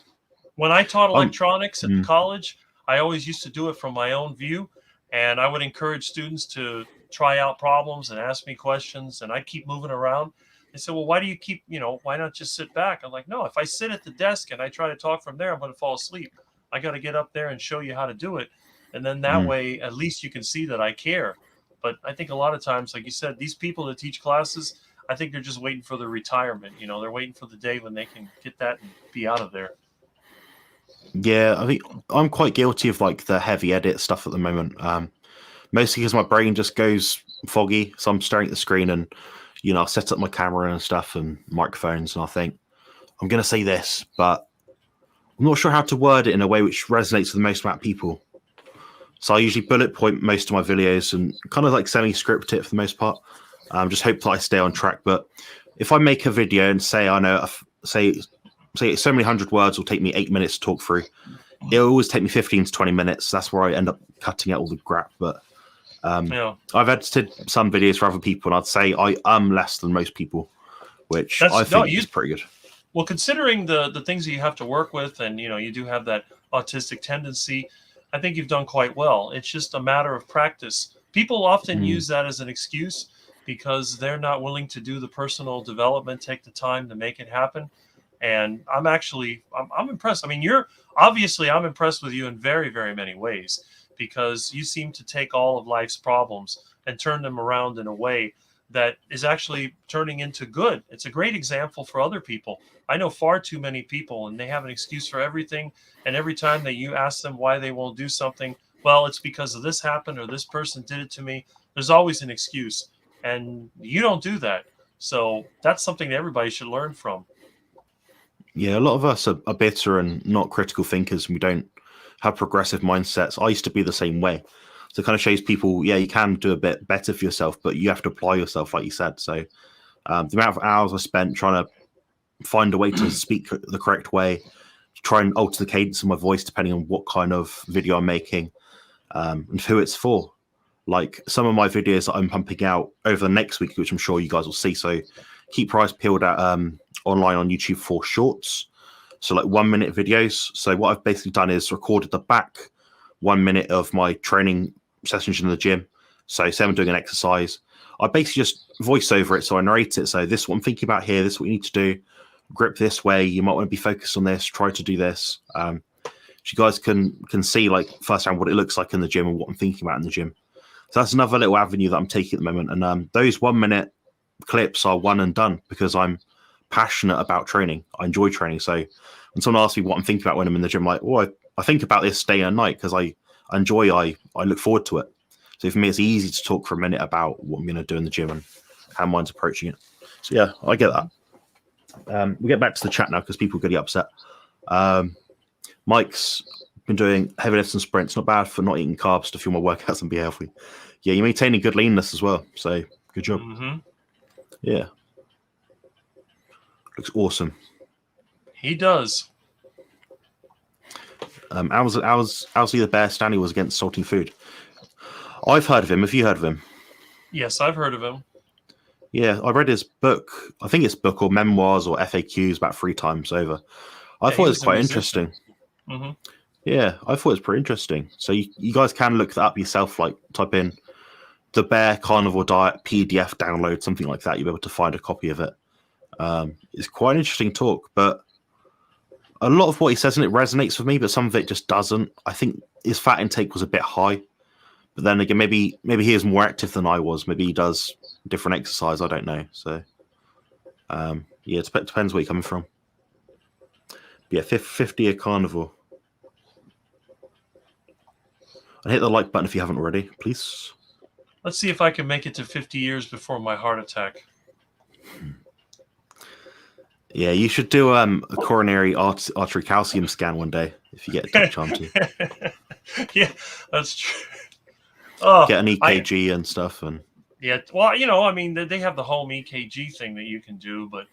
When I taught electronics at college, I always used to do it from my own view, and I would encourage students to try out problems and ask me questions, and I'd keep moving around. They said, well, why do you keep, why not just sit back? I'm like, no, if I sit at the desk and I try to talk from there, I'm going to fall asleep. I got to get up there and show you how to do it. And then that way, at least you can see that I care. But I think a lot of times, like you said, these people that teach classes, I think they're just waiting for the retirement. They're waiting for the day when they can get that and be out of there. Yeah, I think I'm quite guilty of like the heavy edit stuff at the moment. Mostly because my brain just goes foggy. So I'm staring at the screen and, I'll set up my camera and stuff and microphones, and I think I'm going to say this, but I'm not sure how to word it in a way which resonates with the most amount of people. So I usually bullet point most of my videos and kind of like semi-script it for the most part. Just hope that I stay on track. But if I make a video and say say so many hundred words will take me 8 minutes to talk through. It'll always take me 15 to 20 minutes. That's where I end up cutting out all the crap. But I've edited some videos for other people, and I'd say I am less than most people, which I think is pretty good. Well, considering the things that you have to work with, and you do have that autistic tendency, I think you've done quite well. It's just a matter of practice. People often use that as an excuse because they're not willing to do the personal development, take the time to make it happen. And I'm impressed. I mean, I'm impressed with you in very, very many ways, because you seem to take all of life's problems and turn them around in a way that is actually turning into good. It's a great example for other people. I know far too many people, and they have an excuse for everything. And every time that you ask them why they won't do something, well, it's because of this happened or this person did it to me. There's always an excuse. And you don't do that. So that's something that everybody should learn from. Yeah, a lot of us are bitter and not critical thinkers, and we don't have progressive mindsets. I used to be the same way. So it kind of shows people, yeah, you can do a bit better for yourself, but you have to apply yourself, like you said. So the amount of hours I spent trying to find a way to speak the correct way, try and alter the cadence of my voice depending on what kind of video I'm making, and who it's for. Like some of my videos that I'm pumping out over the next week, which I'm sure you guys will see. So keep your eyes peeled at online on YouTube for shorts. So like 1 minute videos. So what I've basically done is recorded the back 1 minute of my training sessions in the gym. So say I'm doing an exercise, I basically just voice over it. So I narrate it. So this is what I'm thinking about here. This is what you need to do. Grip this way. You might want to be focused on this. Try to do this. So you guys can see like firsthand what it looks like in the gym and what I'm thinking about in the gym. So that's another little avenue that I'm taking at the moment. And those 1 minute clips are one and done because I'm passionate about training. I enjoy training. So when someone asks me what I'm thinking about when I'm in the gym, I'm like, oh, I think about this day and night because I look forward to it. So for me, it's easy to talk for a minute about what I'm going to do in the gym and how mine's approaching it. So yeah, I get that. We'll get back to the chat now because people are getting upset. Mike's been doing heavy lifts and sprints. Not bad for not eating carbs to fuel my workouts and be healthy. Yeah, you're maintaining good leanness as well. So good job. Mm-hmm. Yeah. Looks awesome. He does. How's the bear Stanley was against salty food? I've heard of him. Have you heard of him? Yes, I've heard of him. Yeah, I read his book. I think it's book or memoirs or FAQs about 3 times over. I thought it was quite interesting. Mm-hmm. Yeah, I thought it was pretty interesting. So you guys can look that up yourself, like type in the Bear Carnivore Diet PDF download, something like that. You'll be able to find a copy of it. It's quite an interesting talk, but a lot of what he says in it resonates with me, but some of it just doesn't. I think his fat intake was a bit high, but then again, maybe he is more active than I was. Maybe he does different exercise. I don't know. So, yeah, it depends where you're coming from. But yeah, 50 a carnivore. And hit the like button if you haven't already, please. Let's see if I can make it to 50 years before my heart attack. Yeah, you should do a coronary artery calcium scan one day if you get a chance to. Yeah, that's true. Oh, get an EKG and stuff. And yeah, well, I mean, they have the home EKG thing that you can do, but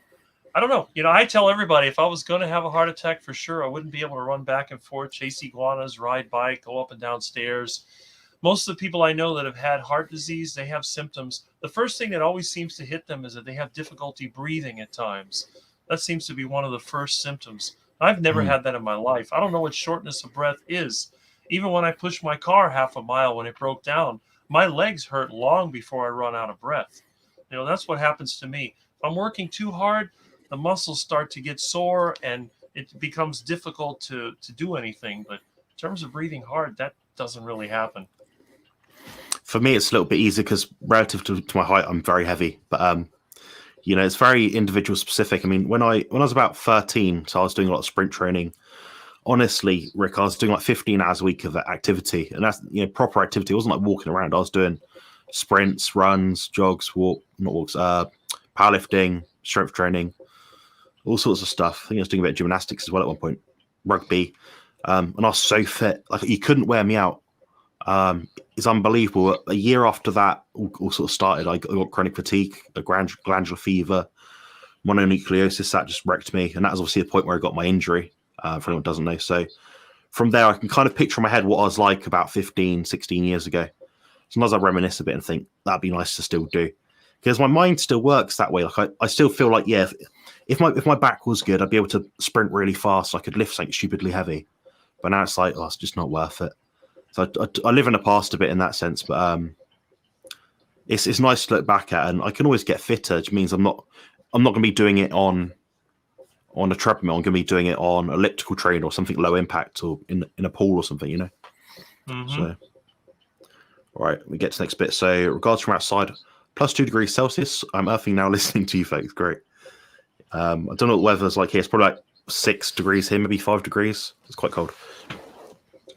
I don't know. I tell everybody if I was going to have a heart attack for sure, I wouldn't be able to run back and forth, chase iguanas, ride bike, go up and down stairs. Most of the people I know that have had heart disease, they have symptoms. The first thing that always seems to hit them is that they have difficulty breathing at times. That seems to be one of the first symptoms. I've never had that in my life. I don't know what shortness of breath is. Even when I pushed my car half a mile when it broke down, my legs hurt long before I run out of breath. That's what happens to me. If I'm working too hard, the muscles start to get sore and it becomes difficult to do anything. But in terms of breathing hard, that doesn't really happen. For me, it's a little bit easier because relative to my height, I'm very heavy. But it's very individual specific. I mean, when I was about 13, so I was doing a lot of sprint training. Honestly, Rick, I was doing like 15 hours a week of activity, and that's proper activity. It wasn't like walking around. I was doing sprints, runs, jogs, powerlifting, strength training, all sorts of stuff. I think I was doing a bit of gymnastics as well at one point, rugby, and I was so fit. Like you couldn't wear me out. It's unbelievable. A year after that all sort of started, I got chronic fatigue, a glandular fever, mononucleosis. That just wrecked me, and that was obviously the point where I got my injury, for anyone who doesn't know. So from there, I can kind of picture in my head what I was like about 15, 16 years ago. Sometimes I reminisce a bit and think that'd be nice to still do, because my mind still works that way. Like I still feel like, yeah, if my back was good, I'd be able to sprint really fast. I could lift something stupidly heavy, but now it's like, oh, it's just not worth it. So I live in the past a bit in that sense, but it's nice to look back at, and I can always get fitter, which means I'm not going to be doing it on a treadmill. I'm going to be doing it on elliptical train or something low impact, or in a pool or something, you know. Mm-hmm. So, all right, we get to the next bit. So, regards from outside, +2 degrees Celsius. I'm earthing now listening to you folks. Great. I don't know what the weather's like here. It's probably like 6 degrees here, maybe 5 degrees. It's quite cold.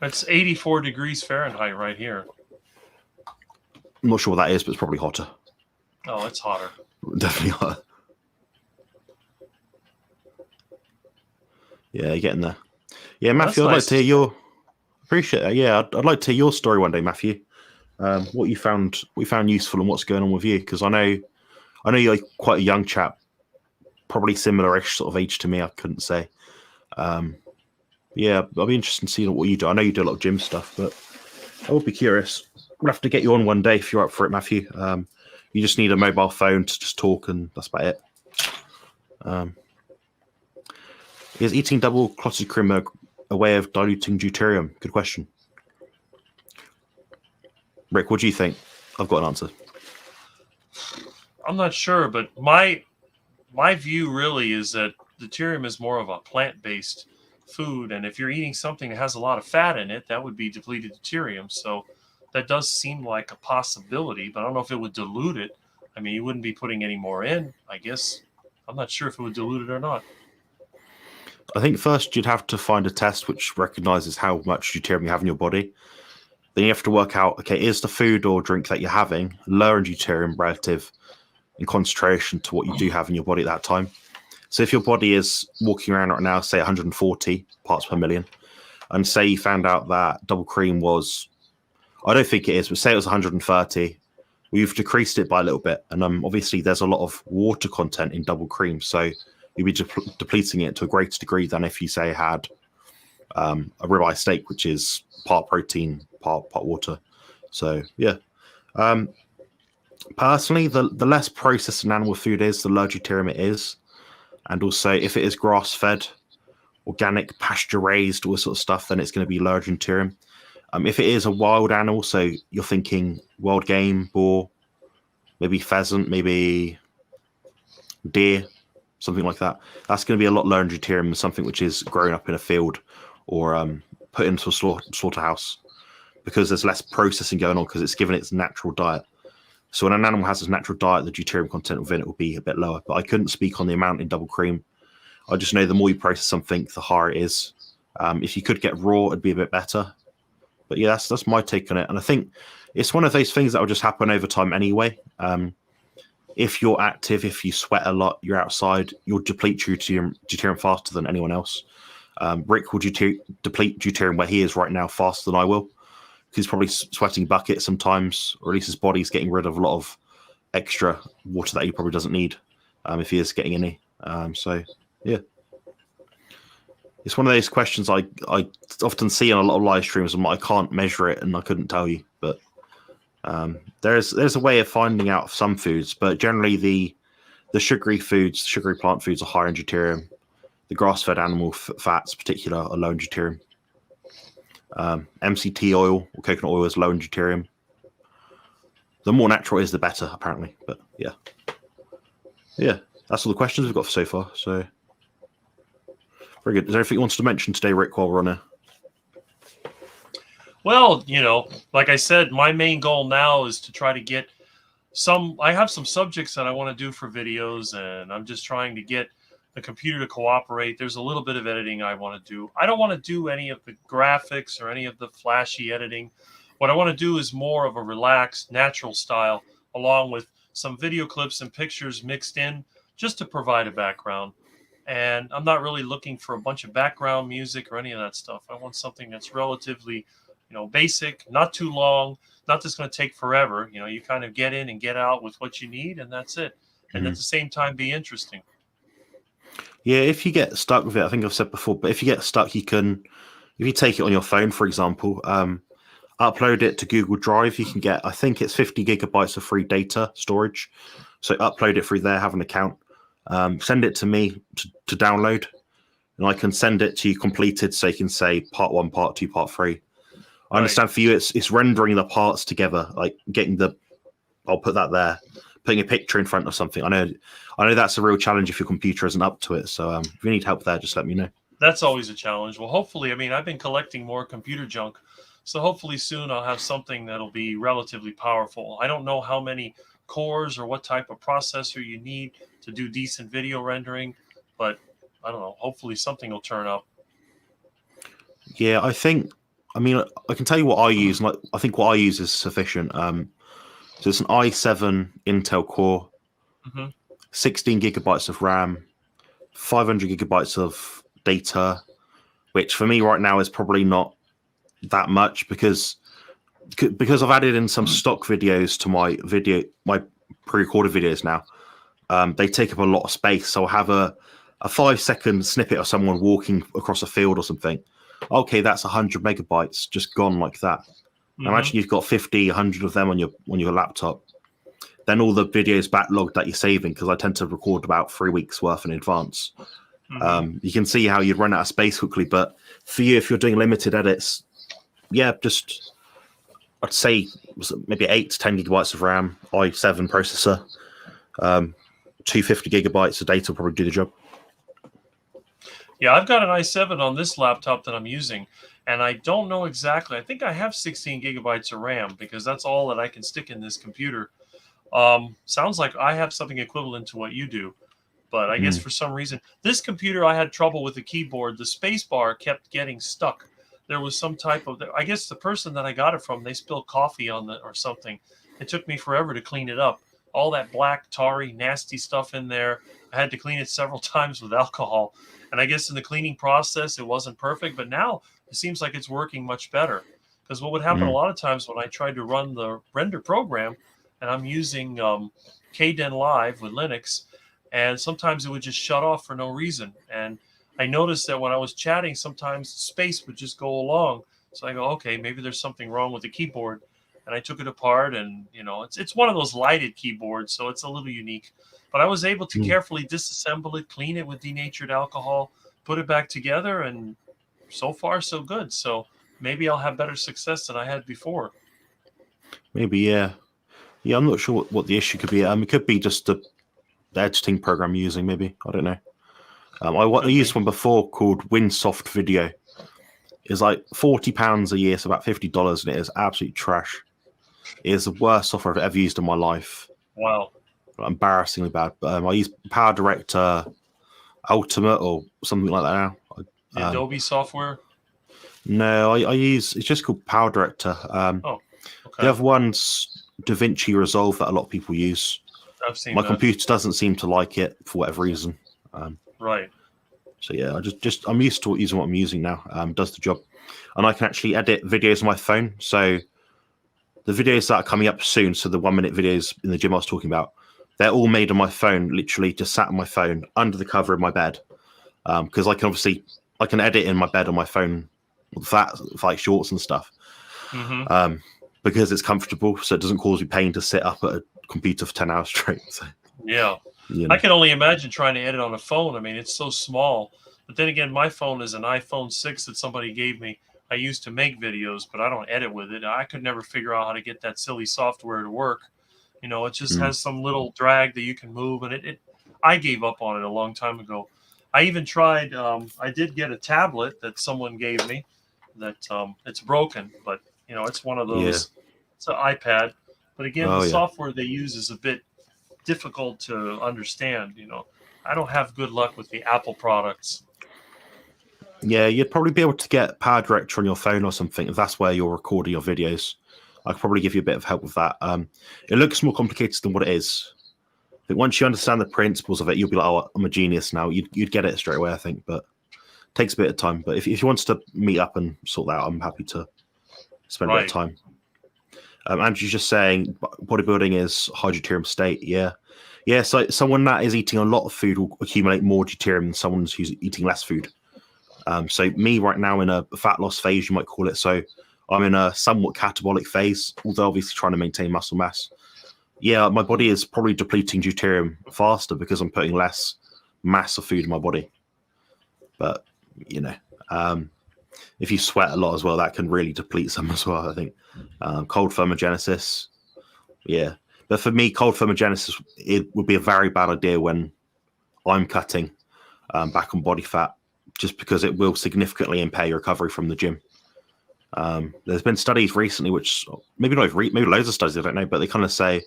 It's 84 degrees Fahrenheit right here. I'm not sure what that is, but it's probably hotter. Oh, it's hotter. Definitely hotter. Yeah, you're getting there. Yeah, Matthew, I'd like to hear your... Appreciate that. Yeah, I'd like to hear your story one day, Matthew. What you found useful and what's going on with you, because I know you're like quite a young chap, probably similar-ish sort of age to me. I couldn't say. Yeah, I'll be interested in seeing what you do. I know you do a lot of gym stuff, but I would be curious. We'll have to get you on one day if you're up for it, Matthew. You just need a mobile phone to just talk, and that's about it. Is eating double clotted cream a way of diluting deuterium? Good question. Rick, what do you think? I've got an answer. I'm not sure, but my view really is that deuterium is more of a plant-based food, and if you're eating something that has a lot of fat in it, that would be depleted deuterium. So that does seem like a possibility, but I don't know if it would dilute it. I mean, you wouldn't be putting any more in, I guess. I'm not sure if it would dilute it or not. I think first you'd have to find a test which recognizes how much deuterium you have in your body. Then you have to work out, okay, is the food or drink that you're having lower in deuterium relative in concentration to what you do have in your body at that time? So if your body is walking around right now, say 140 parts per million, and say you found out that double cream was, I don't think it is, but say it was 130, we've decreased it by a little bit. And obviously there's a lot of water content in double cream, so you'd be depleting it to a greater degree than if you, say, had a ribeye steak, which is part protein, part water. So, yeah. Personally, the less processed an animal food is, the lower deuterium it is. And also, if it is grass-fed, organic, pasture-raised, all this sort of stuff, then it's going to be lower deuterium. If it is a wild animal, so you're thinking wild game, boar, maybe pheasant, maybe deer, something like that, that's going to be a lot lower in deuterium than something which is grown up in a field or put into a slaughterhouse, because there's less processing going on because it's given its natural diet. So when an animal has its natural diet, the deuterium content within it will be a bit lower. But I couldn't speak on the amount in double cream. I just know the more you process something, the higher it is. If you could get raw, it'd be a bit better. But yeah, that's my take on it. And I think it's one of those things that will just happen over time anyway. If you're active, if you sweat a lot, you're outside, you'll deplete deuterium faster than anyone else. Rick will deplete deuterium where he is right now faster than I will. He's probably sweating buckets sometimes, or at least his body's getting rid of a lot of extra water that he probably doesn't need, if he is getting any. So, yeah. It's one of those questions I often see on a lot of live streams, and I can't measure it, and I couldn't tell you. But there's a way of finding out some foods, but generally the sugary foods, the sugary plant foods are higher in deuterium. The grass-fed animal fats, in particular, are low in deuterium. MCT oil or coconut oil is low in deuterium. The more natural it is, the better, apparently. But yeah, that's all the questions we've got so far. So very good. Is there anything you wanted to mention today, Rick, while we're on here? Well, like I said, my main goal now is to try to get I have some subjects that I want to do for videos, and I'm just trying to get the computer to cooperate. There's a little bit of editing I want to do. I don't want to do any of the graphics or any of the flashy editing. What I want to do is more of a relaxed, natural style, along with some video clips and pictures mixed in, just to provide a background. And I'm not really looking for a bunch of background music or any of that stuff. I want something that's relatively, basic, not too long, not just going to take forever. You kind of get in and get out with what you need, and that's it. And at the same time, be interesting. Yeah, if you get stuck with it, I think I've said before, but if you get stuck, you can, if you take it on your phone, for example, upload it to Google Drive. You can get, I think it's 50 gigabytes of free data storage. So upload it through there, have an account, send it to me to download, and I can send it to you completed. So you can say part 1, part 2, part 3. I Right. understand for you, it's rendering the parts together, like getting the, I'll put that there, putting a picture in front of something. I know that's a real challenge if your computer isn't up to it. So if you need help there, just let me know. That's always a challenge. Well, hopefully, I mean, I've been collecting more computer junk, so hopefully soon I'll have something that'll be relatively powerful. I don't know how many cores or what type of processor you need to do decent video rendering, but I don't know. Hopefully, something will turn up. Yeah, I mean, I can tell you what I use, and I think what I use is sufficient. So it's an i7 Intel Core, Hmm. 16 gigabytes of RAM, 500 gigabytes of data, which for me right now is probably not that much because I've added in some stock videos to my pre-recorded videos now. They take up a lot of space, so I'll have a 5-second snippet of someone walking across a field or something. Okay, that's 100 megabytes just gone like that. Imagine you've got 50, 100 of them on your laptop. Then all the videos backlogged that you're saving, because I tend to record about 3 weeks worth in advance. You can see how you'd run out of space quickly. But for you, if you're doing limited edits, yeah, just I'd say maybe 8 to 10 gigabytes of RAM, i7 processor, 250 gigabytes of data will probably do the job. Yeah, I've got an i7 on this laptop that I'm using, and I don't know exactly. I think I have 16 gigabytes of RAM because that's all that I can stick in this computer. Sounds like I have something equivalent to what you do, but I guess for some reason, this computer, I had trouble with the keyboard. The space bar kept getting stuck. There was some type of, I guess the person that I got it from, they spilled coffee on the or something. It took me forever to clean it up. All that black, tarry, nasty stuff in there. I had to clean it several times with alcohol. And I guess in the cleaning process, it wasn't perfect, but now it seems like it's working much better. Because what would happen a lot of times when I tried to run the render program, and I'm using Kden Live with Linux, and sometimes it would just shut off for no reason. And I noticed that when I was chatting, sometimes space would just go along. So I go, okay, maybe there's something wrong with the keyboard. And I took it apart, and it's one of those lighted keyboards, so it's a little unique. But I was able to carefully disassemble it, clean it with denatured alcohol, put it back together, and so far so good. So maybe I'll have better success than I had before. Maybe, yeah. Yeah, I'm not sure what the issue could be. It could be just the editing program you're using, maybe. I don't know. I used one before called Winsoft Video. It's like £40 a year, so about $50, and it is absolute trash. It is the worst software I've ever used in my life. Wow. Embarrassingly bad. But I use Power Director Ultimate or something like that now. The Adobe software? No, I use, it's just called Power Director. Okay. The other one's DaVinci Resolve that a lot of people use. I've seen My that. computer doesn't seem to like it for whatever reason. Right. So yeah, I'm used to using what I'm using now. Does the job, and I can actually edit videos on my phone. So the videos that are coming up soon, so the 1-minute videos in the gym I was talking about, they're all made on my phone. Literally, just sat on my phone under the cover of my bed, because I can edit in my bed on my phone with that, with like shorts and stuff, because it's comfortable, so it doesn't cause me pain to sit up at a computer for 10 hours straight. So. Yeah. You know. I can only imagine trying to edit on a phone. I mean, it's so small. But then again, my phone is an iPhone 6 that somebody gave me. I used to make videos, but I don't edit with it. I could never figure out how to get that silly software to work. It just has some little drag that you can move, and I gave up on it a long time ago. I even tried, I did get a tablet that someone gave me that it's broken, but, it's one of those, it's an iPad. But again, the software they use is a bit difficult to understand. I don't have good luck with the Apple products. Yeah, you'd probably be able to get Power Director on your phone or something if that's where you're recording your videos. I could probably give you a bit of help with that. It looks more complicated than what it is. I think once you understand the principles of it, you'll be like, "Oh, I'm a genius now." You'd get it straight away, I think, but it takes a bit of time. But if you want to meet up and sort that out, I'm happy to spend a bit of time. Andrew's just saying bodybuilding is high deuterium state. Yeah, Yeah, so someone that is eating a lot of food will accumulate more deuterium than someone who's eating less food. So me right now in a fat loss phase, you might call it. So I'm in a somewhat catabolic phase, although obviously trying to maintain muscle mass. Yeah, my body is probably depleting deuterium faster because I'm putting less mass of food in my body. But, you know, if you sweat a lot as well, that can really deplete some as well, I think. Cold thermogenesis, yeah. But for me, cold thermogenesis, it would be a very bad idea when I'm cutting back on body fat, just because it will significantly impair your recovery from the gym. There's been studies recently, which maybe loads of studies, I don't know, but they kind of say,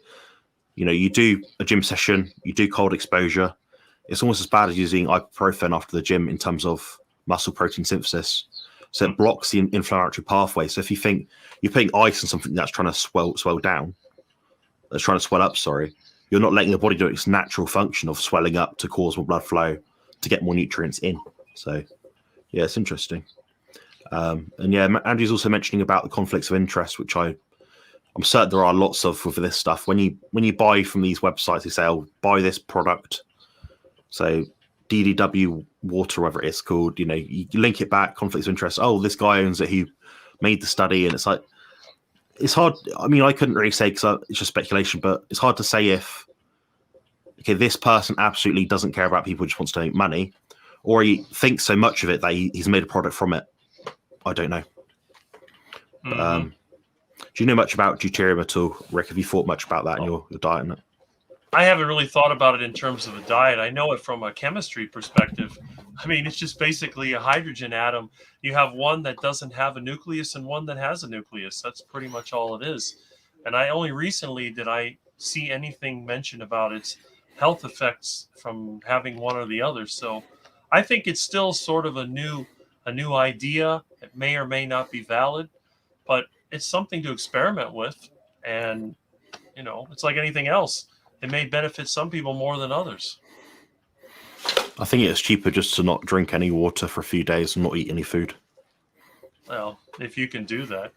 you do a gym session, you do cold exposure. It's almost as bad as using ibuprofen after the gym in terms of muscle protein synthesis. So it blocks the inflammatory pathway. So if you think you're putting ice on something that's trying to swell down, that's trying to swell up, you're not letting the body do its natural function of swelling up to cause more blood flow to get more nutrients in. So yeah, it's interesting. And yeah, Andrew's also mentioning about the conflicts of interest, which I'm certain there are lots of with this stuff. When you buy from these websites, they say, "Oh, buy this product." So DDW water, whatever it is called, you link it back, conflicts of interest. Oh, this guy owns it. He made the study, and it's like, it's hard. I mean, I couldn't really say because it's just speculation, but it's hard to say if, okay, this person absolutely doesn't care about people, just wants to make money, or he thinks so much of it that he's made a product from it. I don't know. Mm-hmm. Do you know much about deuterium at all, Rick? Have you thought much about that in your diet? And I haven't really thought about it in terms of a diet. I know it from a chemistry perspective. I mean, it's just basically a hydrogen atom. You have one that doesn't have a nucleus and one that has a nucleus. That's pretty much all it is. And I only recently did I see anything mentioned about its health effects from having one or the other. So I think it's still sort of a new idea. It may or may not be valid, but it's something to experiment with. And it's like anything else. It may benefit some people more than others. I think it's cheaper just to not drink any water for a few days and not eat any food. Well, if you can do that.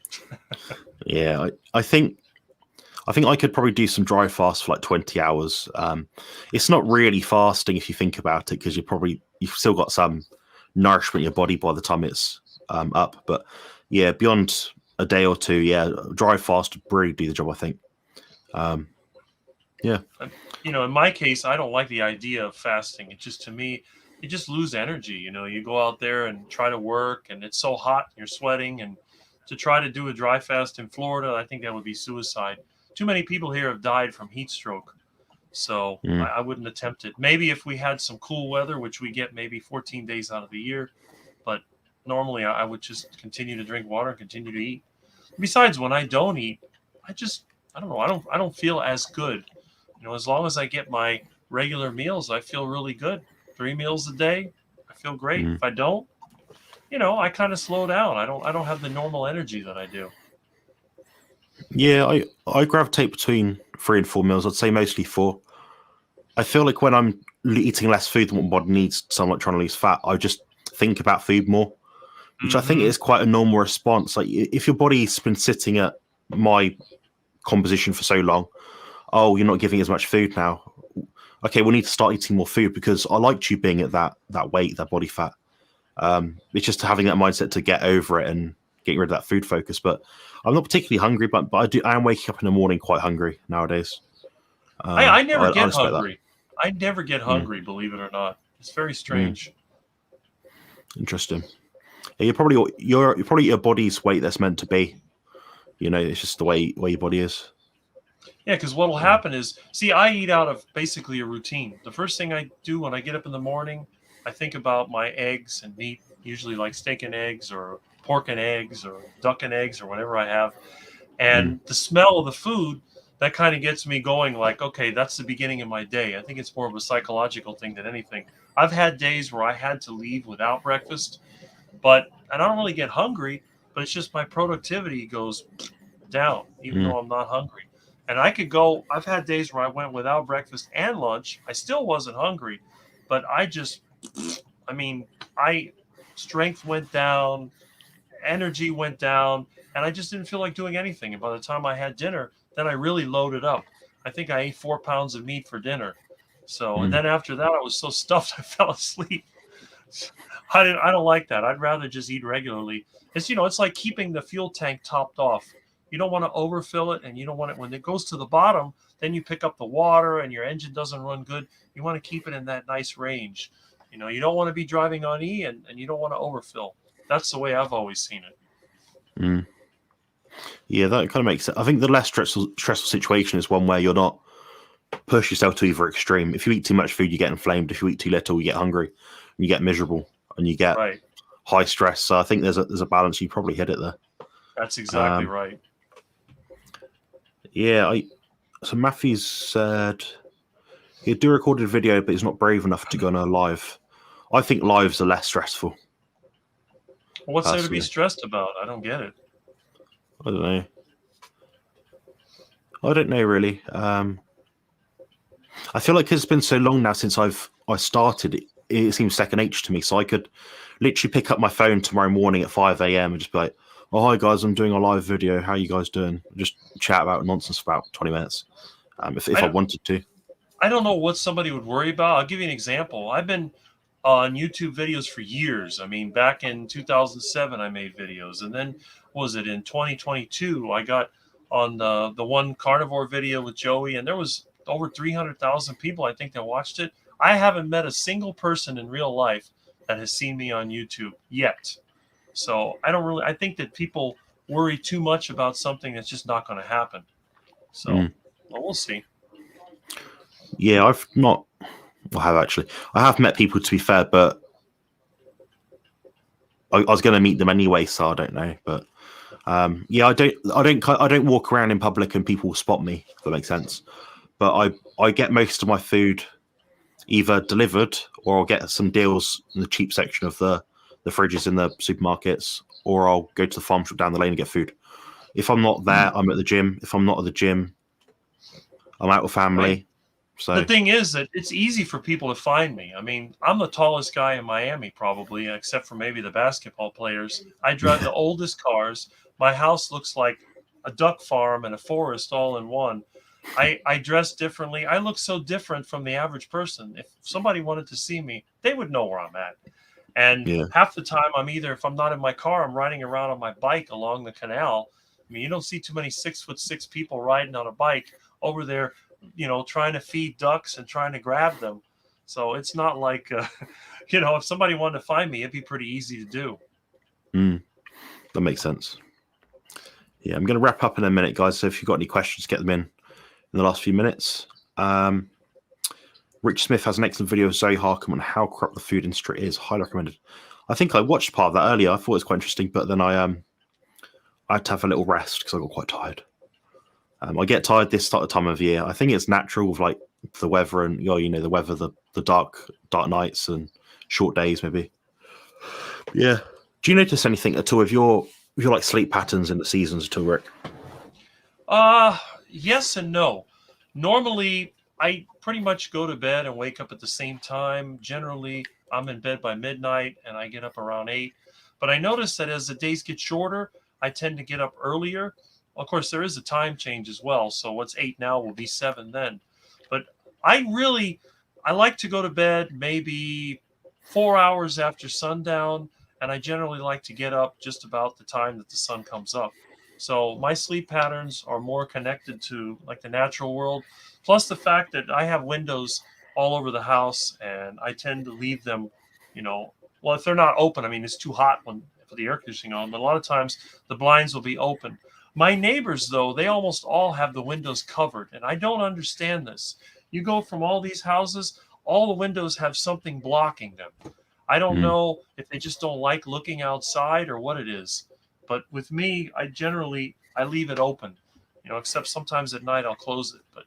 Yeah, I think I could probably do some dry fast for like 20 hours. It's not really fasting if you think about it, because you've still got some nourishment in your body by the time it's up. But yeah, beyond a day or two, yeah, dry fast would really do the job, I think. Yeah. In my case, I don't like the idea of fasting. It just, to me, you just lose energy. You go out there and try to work, and it's so hot, and you're sweating, and to try to do a dry fast in Florida, I think that would be suicide. Too many people here have died from heat stroke, so I wouldn't attempt it. Maybe if we had some cool weather, which we get maybe 14 days out of the year, but normally I would just continue to drink water and continue to eat. Besides, when I don't eat, I don't know, I don't feel as good. As long as I get my regular meals, I feel really good. 3 meals a day, I feel great. If I don't, I kind of slow down. I don't have the normal energy that I do. Yeah, I gravitate between 3 and 4 meals. I'd say mostly 4. I feel like when I'm eating less food than what my body needs, so I'm like trying to lose fat, I just think about food more, which I think is quite a normal response. Like if your body's been sitting at my composition for so long, oh, you're not giving as much food now. Okay, we need to start eating more food because I liked you being at that weight, that body fat. It's just having that mindset to get over it and getting rid of that food focus. But I'm not particularly hungry, but I am waking up in the morning quite hungry nowadays. I never get expect hungry. I never get hungry, believe it or not. It's very strange. Interesting. Yeah, you're probably your body's weight that's meant to be. It's just the way your body is. Yeah, because what will happen is, see, I eat out of basically a routine. The first thing I do when I get up in the morning, I think about my eggs and meat, usually like steak and eggs or pork and eggs or duck and eggs or whatever I have. And the smell of the food, that kind of gets me going like, okay, that's the beginning of my day. I think it's more of a psychological thing than anything. I've had days where I had to leave without breakfast, and I don't really get hungry, but it's just my productivity goes down, even though I'm not hungry. And I've had days where I went without breakfast and lunch. I still wasn't hungry, but strength went down, energy went down, and I just didn't feel like doing anything. And by the time I had dinner, then I really loaded up. I think I ate 4 pounds of meat for dinner. So, and then after that, I was so stuffed I fell asleep. I don't like that. I'd rather just eat regularly. It's, it's like keeping the fuel tank topped off. You don't want to overfill it, and you don't want it when it goes to the bottom. Then you pick up the water, and your engine doesn't run good. You want to keep it in that nice range. You don't want to be driving on E, and you don't want to overfill. That's the way I've always seen it. Yeah, that kind of makes sense. I think the less stressful situation is one where you're not push yourself to either extreme. If you eat too much food, you get inflamed. If you eat too little, you get hungry, and you get miserable, and you get high stress. So I think there's a balance. You probably hit it there. That's exactly right. Yeah. So Matthews said he'd do a recorded video, but he's not brave enough to go on a live. I think lives are less stressful. What's there to be stressed about? I don't get it. I don't know. I don't know really. I feel like it's been so long now since I started. It seems second nature to me. So I could literally pick up my phone tomorrow morning at 5 a.m. and just be like, "Oh, hi guys, I'm doing a live video. How are you guys doing?" Just chat about nonsense for about 20 minutes, if I wanted to. I don't know what somebody would worry about. I'll give you an example. I've been on YouTube videos for years. I mean, back in 2007, I made videos, and then was it in 2022? I got on the one carnivore video with Joey, and there was over 300,000 people, I think, that watched it. I haven't met a single person in real life that has seen me on YouTube yet. So I think that people worry too much about something that's just not going to happen. So well, we'll see. Yeah, I have met people, to be fair, but I was going to meet them anyway, so I don't know. But yeah, I don't walk around in public and people will spot me, if that makes sense. But I get most of my food either delivered, or I'll get some deals in the cheap section of the fridges in the supermarkets, or I'll go to the farm shop down the lane and get food. If I'm not there, I'm at the gym. If I'm not at the gym, I'm out with family. Right. So the thing is that it's easy for people to find me. I mean, I'm the tallest guy in Miami, probably, except for maybe the basketball players. I drive the oldest cars. My house looks like a duck farm and a forest all in one. I dress differently. I look so different from the average person. If somebody wanted to see me, they would know where I'm at. And half the time, if I'm not in my car, I'm riding around on my bike along the canal. I mean, you don't see too many 6'6" people riding on a bike over there, trying to feed ducks and trying to grab them. So it's not like, if somebody wanted to find me, it'd be pretty easy to do. That makes sense. Yeah, I'm going to wrap up in a minute, guys. So if you've got any questions, get them in the last few minutes. Rich Smith has an excellent video of Zoe Harkham on how corrupt the food industry is. Highly recommended. I think I watched part of that earlier. I thought it was quite interesting, but then I had to have a little rest because I got quite tired. I get tired this time of year. I think it's natural with like the weather and the weather, the dark nights and short days maybe. Yeah. Do you notice anything at all with your like sleep patterns in the seasons at all, Rick? Yes and no. Normally, I pretty much go to bed and wake up at the same time. Generally, I'm in bed by midnight and I get up around 8. But I notice that as the days get shorter, I tend to get up earlier. Of course, there is a time change as well. So what's 8 now will be 7 then. But I like to go to bed maybe 4 hours after sundown. And I generally like to get up just about the time that the sun comes up. So my sleep patterns are more connected to like the natural world. Plus the fact that I have windows all over the house and I tend to leave them, well, if they're not open, it's too hot for the air conditioning on, but a lot of times the blinds will be open. My neighbors, though, they almost all have the windows covered, and I don't understand this. You go from all these houses, all the windows have something blocking them. I don't know if they just don't like looking outside or what it is. But with me, I leave it open, except sometimes at night I'll close it. But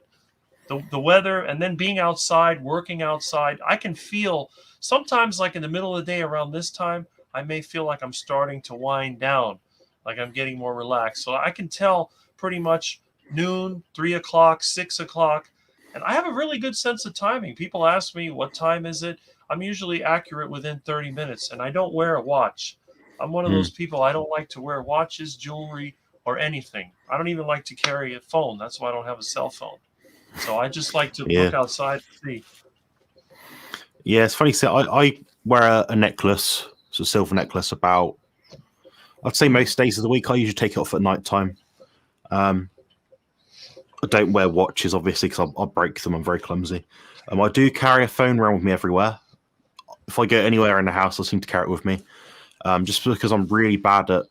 the weather and then being outside, working outside, I can feel sometimes like in the middle of the day around this time, I may feel like I'm starting to wind down, like I'm getting more relaxed. So I can tell pretty much noon, 3 o'clock, 6 o'clock. And I have a really good sense of timing. People ask me, what time is it? I'm usually accurate within 30 minutes, and I don't wear a watch. I'm one of those people, I don't like to wear watches, jewelry, or anything. I don't even like to carry a phone. That's why I don't have a cell phone. So I just like to look outside and see. Yeah, it's funny. So I wear a necklace, so a silver necklace, about I'd say most days of the week. I usually take it off at night time. I don't wear watches, obviously, because I'll break them. I'm very clumsy. I do carry a phone around with me everywhere. If I go anywhere in the house, I seem to carry it with me. Just because I'm really bad at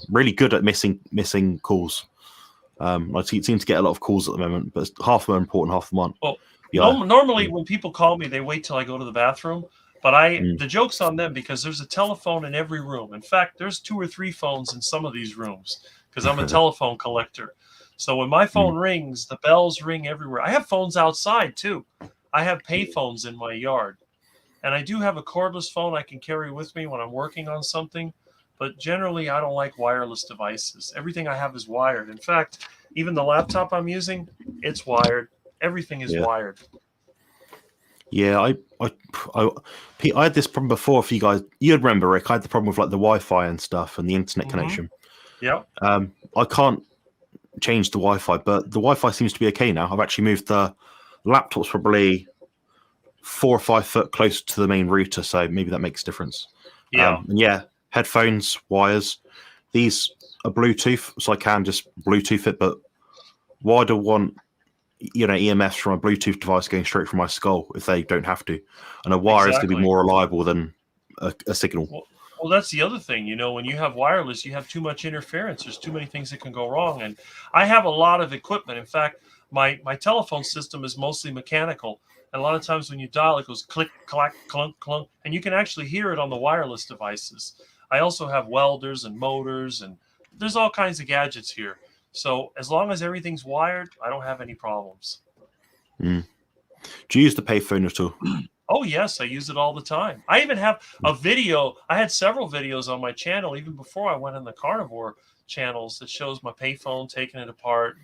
really good at missing calls. I seem to get a lot of calls at the moment, but half of them are important, half of them aren't. Well, Yeah. normally when people call me, they wait till I go to the bathroom. But the joke's on them because there's a telephone in every room. In fact, there's 2 or 3 phones in some of these rooms because I'm a telephone collector. So when my phone rings, the bells ring everywhere. I have phones outside too. I have pay phones in my yard. And I do have a cordless phone I can carry with me when I'm working on something. But generally, I don't like wireless devices. Everything I have is wired. In fact, even the laptop I'm using, it's wired. Everything is wired. Yeah, I had this problem before. For you guys, you'd remember, Rick. I had the problem with like the Wi-Fi and stuff and the internet connection. Yeah. I can't change the Wi-Fi, but the Wi-Fi seems to be okay now. I've actually moved the laptop's probably 4 or 5 foot closer to the main router, so maybe that makes a difference. Yeah. And yeah, headphones, wires. These are Bluetooth, so I can just Bluetooth it. But why do I want EMFs from a Bluetooth device going straight from my skull if they don't have to? And a wire is going to be more reliable than a signal. Well, that's the other thing. When you have wireless, you have too much interference. There's too many things that can go wrong. And I have a lot of equipment. In fact, my telephone system is mostly mechanical. And a lot of times when you dial, it goes click, clack, clunk, clunk. And you can actually hear it on the wireless devices. I also have welders and motors, and there's all kinds of gadgets here. So as long as everything's wired, I don't have any problems. Do you use the payphone at all? Oh, yes, I use it all the time. I even have a video. I had several videos on my channel even before I went on the Carnivore channels that shows my payphone, taking it apart.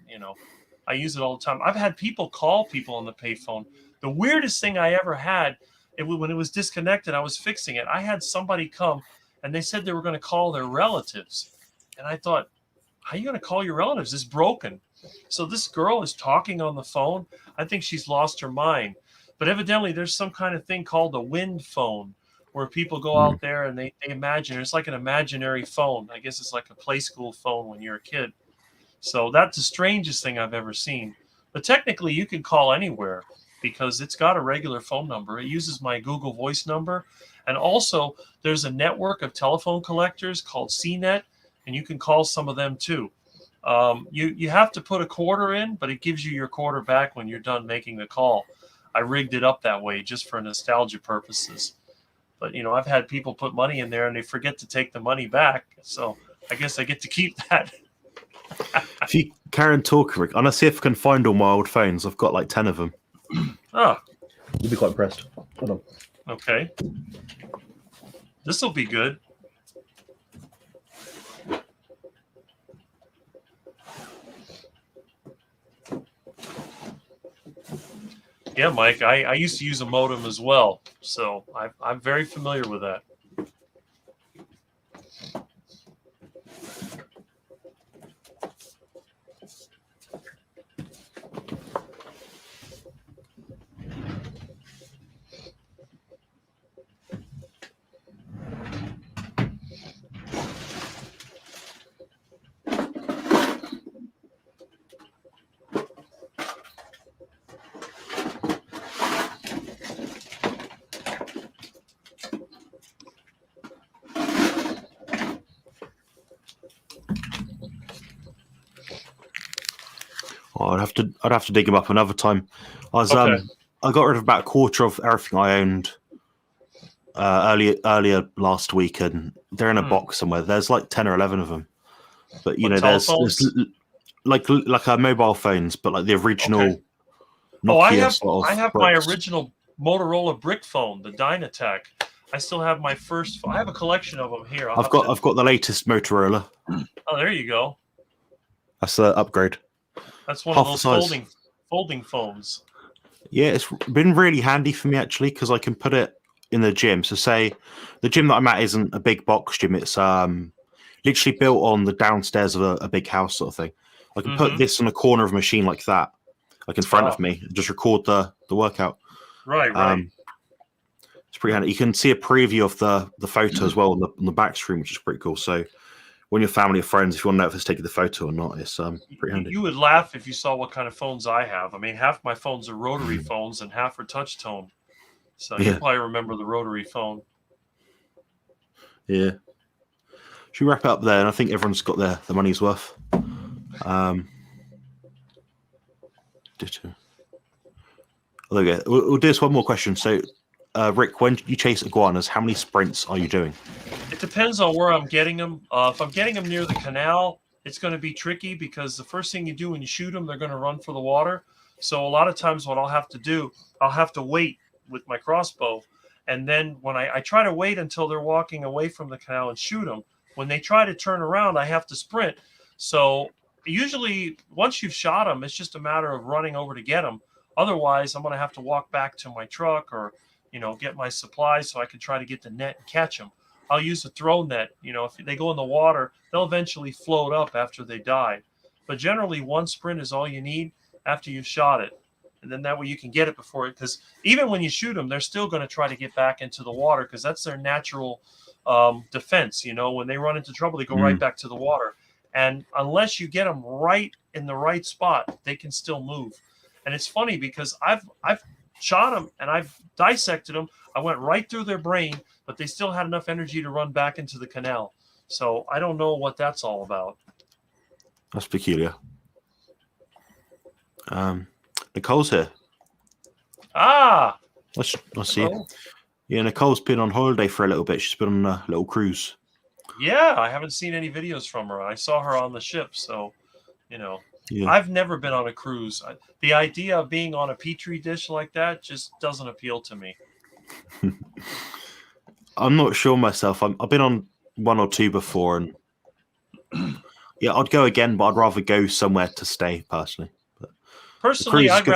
I use it all the time. I've had people call people on the payphone. The weirdest thing I ever had, when it was disconnected, I was fixing it. I had somebody come, and they said they were going to call their relatives. And I thought, how are you going to call your relatives? It's broken. So this girl is talking on the phone. I think she's lost her mind. But evidently, there's some kind of thing called a wind phone where people go out there and they imagine. It's like an imaginary phone. I guess it's like a play school phone when you're a kid. So that's the strangest thing I've ever seen. But technically, you can call anywhere because it's got a regular phone number. It uses my Google Voice number. And also, there's a network of telephone collectors called CNET, and you can call some of them too. You have to put a quarter in, but it gives you your quarter back when you're done making the call. I rigged it up that way just for nostalgia purposes. But, I've had people put money in there and they forget to take the money back. So I guess I get to keep that. If you carry on talking, Rick, I'm going to see if I can find all my old phones. I've got like 10 of them. Oh. You'll be quite impressed. Hold on. Okay. This will be good. Yeah, Mike, I used to use a modem as well, so I'm very familiar with that. I'd have to dig them up another time. I got rid of about a quarter of everything I owned earlier last week, and they're in a box somewhere. There's like 10 or 11 of them. But there's like mobile phones, but like the original. Nokia I have my original Motorola brick phone, the Dynatac. I still have my first. I have a collection of them here. I've got the latest Motorola. Oh, there you go. That's the upgrade. That's one of those folding phones. Yeah, it's been really handy for me actually because I can put it in the gym. So say the gym that I'm at isn't a big box gym. It's literally built on the downstairs of a big house sort of thing. I can put this on a corner of a machine like that, like in front of me, and just record the workout. Right. It's pretty handy. You can see a preview of the photo as well on the back screen, which is pretty cool. So when your family or friends, if you want to know if it's taking the photo or not, it's pretty handy. You would laugh if you saw what kind of phones I have. I mean, half my phones are rotary phones and half are touch tone. So you probably remember the rotary phone. Yeah. Should we wrap it up there? And I think everyone's got their money's worth. There we go. We'll do this one more question. So, Rick, when you chase iguanas, how many sprints are you doing? It depends on where I'm getting them. If I'm getting them near the canal, it's going to be tricky because the first thing you do when you shoot them, they're going to run for the water. So a lot of times what I'll have to do, I'll have to wait with my crossbow. And then when I try to wait until they're walking away from the canal and shoot them, when they try to turn around, I have to sprint. So usually once you've shot them, it's just a matter of running over to get them. Otherwise, I'm going to have to walk back to my truck or, get my supplies so I can try to get the net and catch them. I'll use a throw net. If they go in the water, they'll eventually float up after they die. But generally, one sprint is all you need after you've shot it. And then that way you can get it before it, because even when you shoot them, they're still going to try to get back into the water because that's their natural defense. When they run into trouble, they go right back to the water. And unless you get them right in the right spot, they can still move. And it's funny because I've shot them and I've dissected them. I went right through their brain, but they still had enough energy to run back into the canal. So I don't know what that's all about. That's peculiar. Nicole's here. Let's see. Yeah, Nicole's been on holiday for a little bit. She's been on a little cruise. Yeah, I haven't seen any videos from her. I saw her on the ship, so Yeah. I've never been on a cruise. The idea of being on a petri dish like that just doesn't appeal to me. I'm not sure myself. I've been on one or two before, and yeah, I'd go again, but I'd rather go somewhere to stay personally. Personally, I'd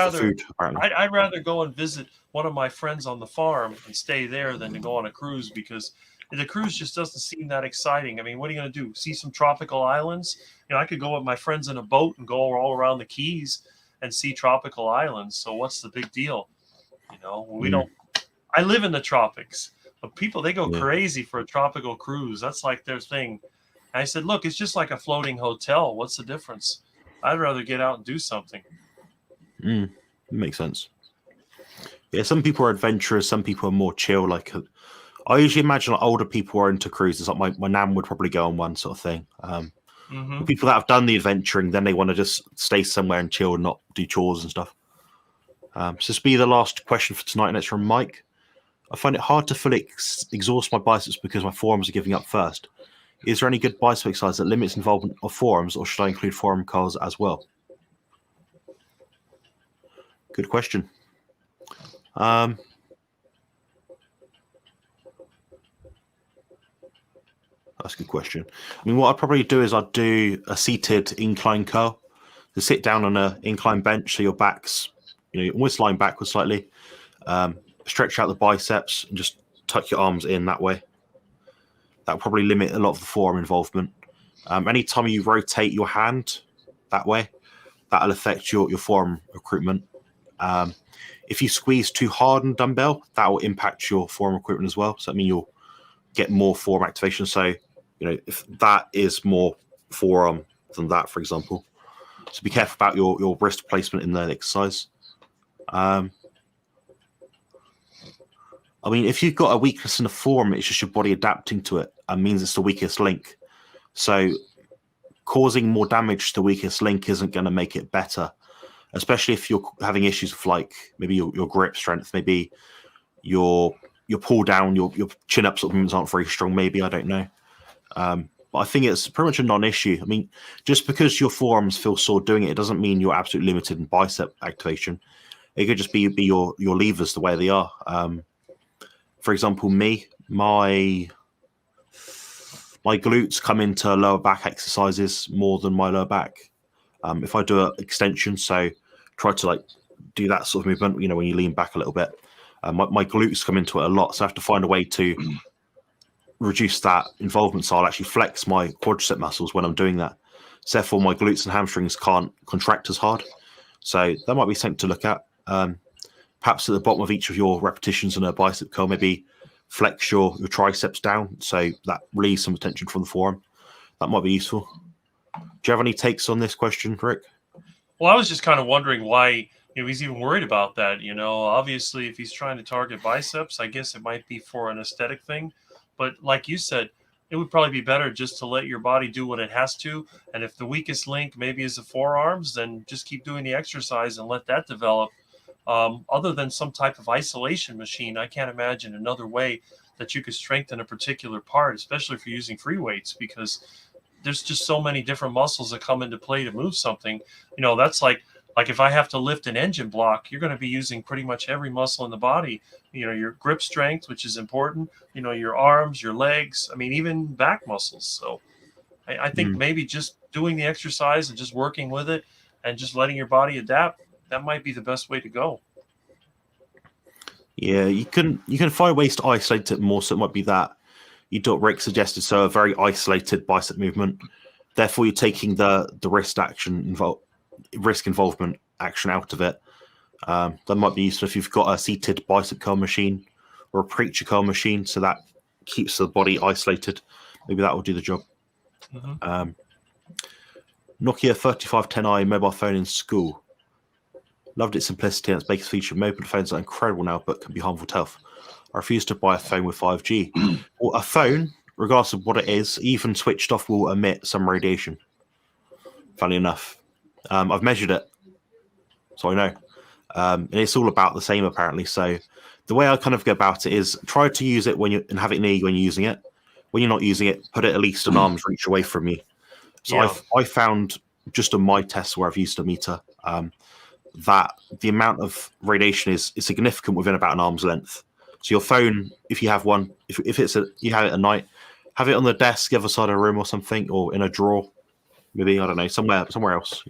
rather go and visit one of my friends on the farm and stay there than to go on a cruise because the cruise just doesn't seem that exciting. I mean, what are you going to do? See some tropical islands? I could go with my friends in a boat and go all around the Keys and see tropical islands. So what's the big deal? We don't. I live in the tropics, but people, they go crazy for a tropical cruise. That's like their thing. And I said, look, it's just like a floating hotel. What's the difference? I'd rather get out and do something. Makes sense. Yeah, some people are adventurous. Some people are more chill. Like, I usually imagine like older people are into cruises. Like my nan would probably go on one sort of thing. People that have done the adventuring, then they want to just stay somewhere and chill and not do chores and stuff. So this will be the last question for tonight, and it's from Mike. I find it hard to fully exhaust my biceps because my forearms are giving up first. Is there any good bicep exercise that limits involvement of forearms, or should I include forearm curls as well? Good question. That's a good question. I mean, what I'd probably do is I'd do a seated incline curl. To sit down on an incline bench so your back's, almost lying backwards slightly. Stretch out the biceps and just tuck your arms in that way. That will probably limit a lot of the forearm involvement. Anytime you rotate your hand that way, that'll affect your forearm recruitment. If you squeeze too hard on dumbbell, that will impact your forearm recruitment as well. So I mean, you'll get more forearm activation. So, if that is more forearm than that, for example. So be careful about your wrist placement in the exercise. I mean, if you've got a weakness in the forearm, it's just your body adapting to it and means it's the weakest link. So causing more damage to the weakest link isn't going to make it better, especially if you're having issues with like maybe your grip strength, maybe your pull down, your chin up sort of movements aren't very strong. Maybe, I don't know. But I think it's pretty much a non-issue. I mean, just because your forearms feel sore doing it, it doesn't mean you're absolutely limited in bicep activation. It could just be your levers the way they are. For example, my glutes come into lower back exercises more than my lower back. If I do an extension, so try to like do that sort of movement, when you lean back a little bit, my glutes come into it a lot. So I have to find a way to reduce that involvement. So I'll actually flex my quadricep muscles when I'm doing that. So therefore, my glutes and hamstrings can't contract as hard. So that might be something to look at. perhaps at the bottom of each of your repetitions on a bicep curl, maybe flex your triceps down, so that relieves some tension from the forearm. That might be useful. Do you have any takes on this question, Rick? Well, I was just kind of wondering why he's even worried about that. Obviously, if he's trying to target biceps, I guess it might be for an aesthetic thing. But like you said, it would probably be better just to let your body do what it has to. And if the weakest link maybe is the forearms, then just keep doing the exercise and let that develop. Other than some type of isolation machine, I can't imagine another way that you could strengthen a particular part, especially if you're using free weights, because there's just so many different muscles that come into play to move something. That's like if I have to lift an engine block, you're going to be using pretty much every muscle in the body. Your grip strength, which is important, your arms, your legs, even back muscles. So I think maybe just doing the exercise and just working with it and just letting your body adapt, that might be the best way to go. Yeah, you can find ways to isolate it more, so it might be that you do what Rick suggested, so a very isolated bicep movement. Therefore, you're taking the risk involvement action out of it. That might be useful if you've got a seated bicep curl machine or a preacher curl machine, so that keeps the body isolated. Maybe that will do the job. Mm-hmm. Nokia 3510i mobile phone in school. Loved its simplicity and its biggest feature. Mobile phones are incredible now, but can be harmful to health. I refuse to buy a phone with 5G. Well, a phone, regardless of what it is, even switched off, will emit some radiation. Funny enough. I've measured it, so I know. And it's all about the same, apparently. So the way I kind of go about it is try to use it and have it near you when you're using it. When you're not using it, put it at least an arm's reach away from you. So Yeah. I found, just on my tests where I've used a meter, that the amount of radiation is significant within about an arm's length. So your phone, if you have one, if you have it at night, have it on the desk, the other side of a room or something, or in a drawer, maybe, I don't know, somewhere else,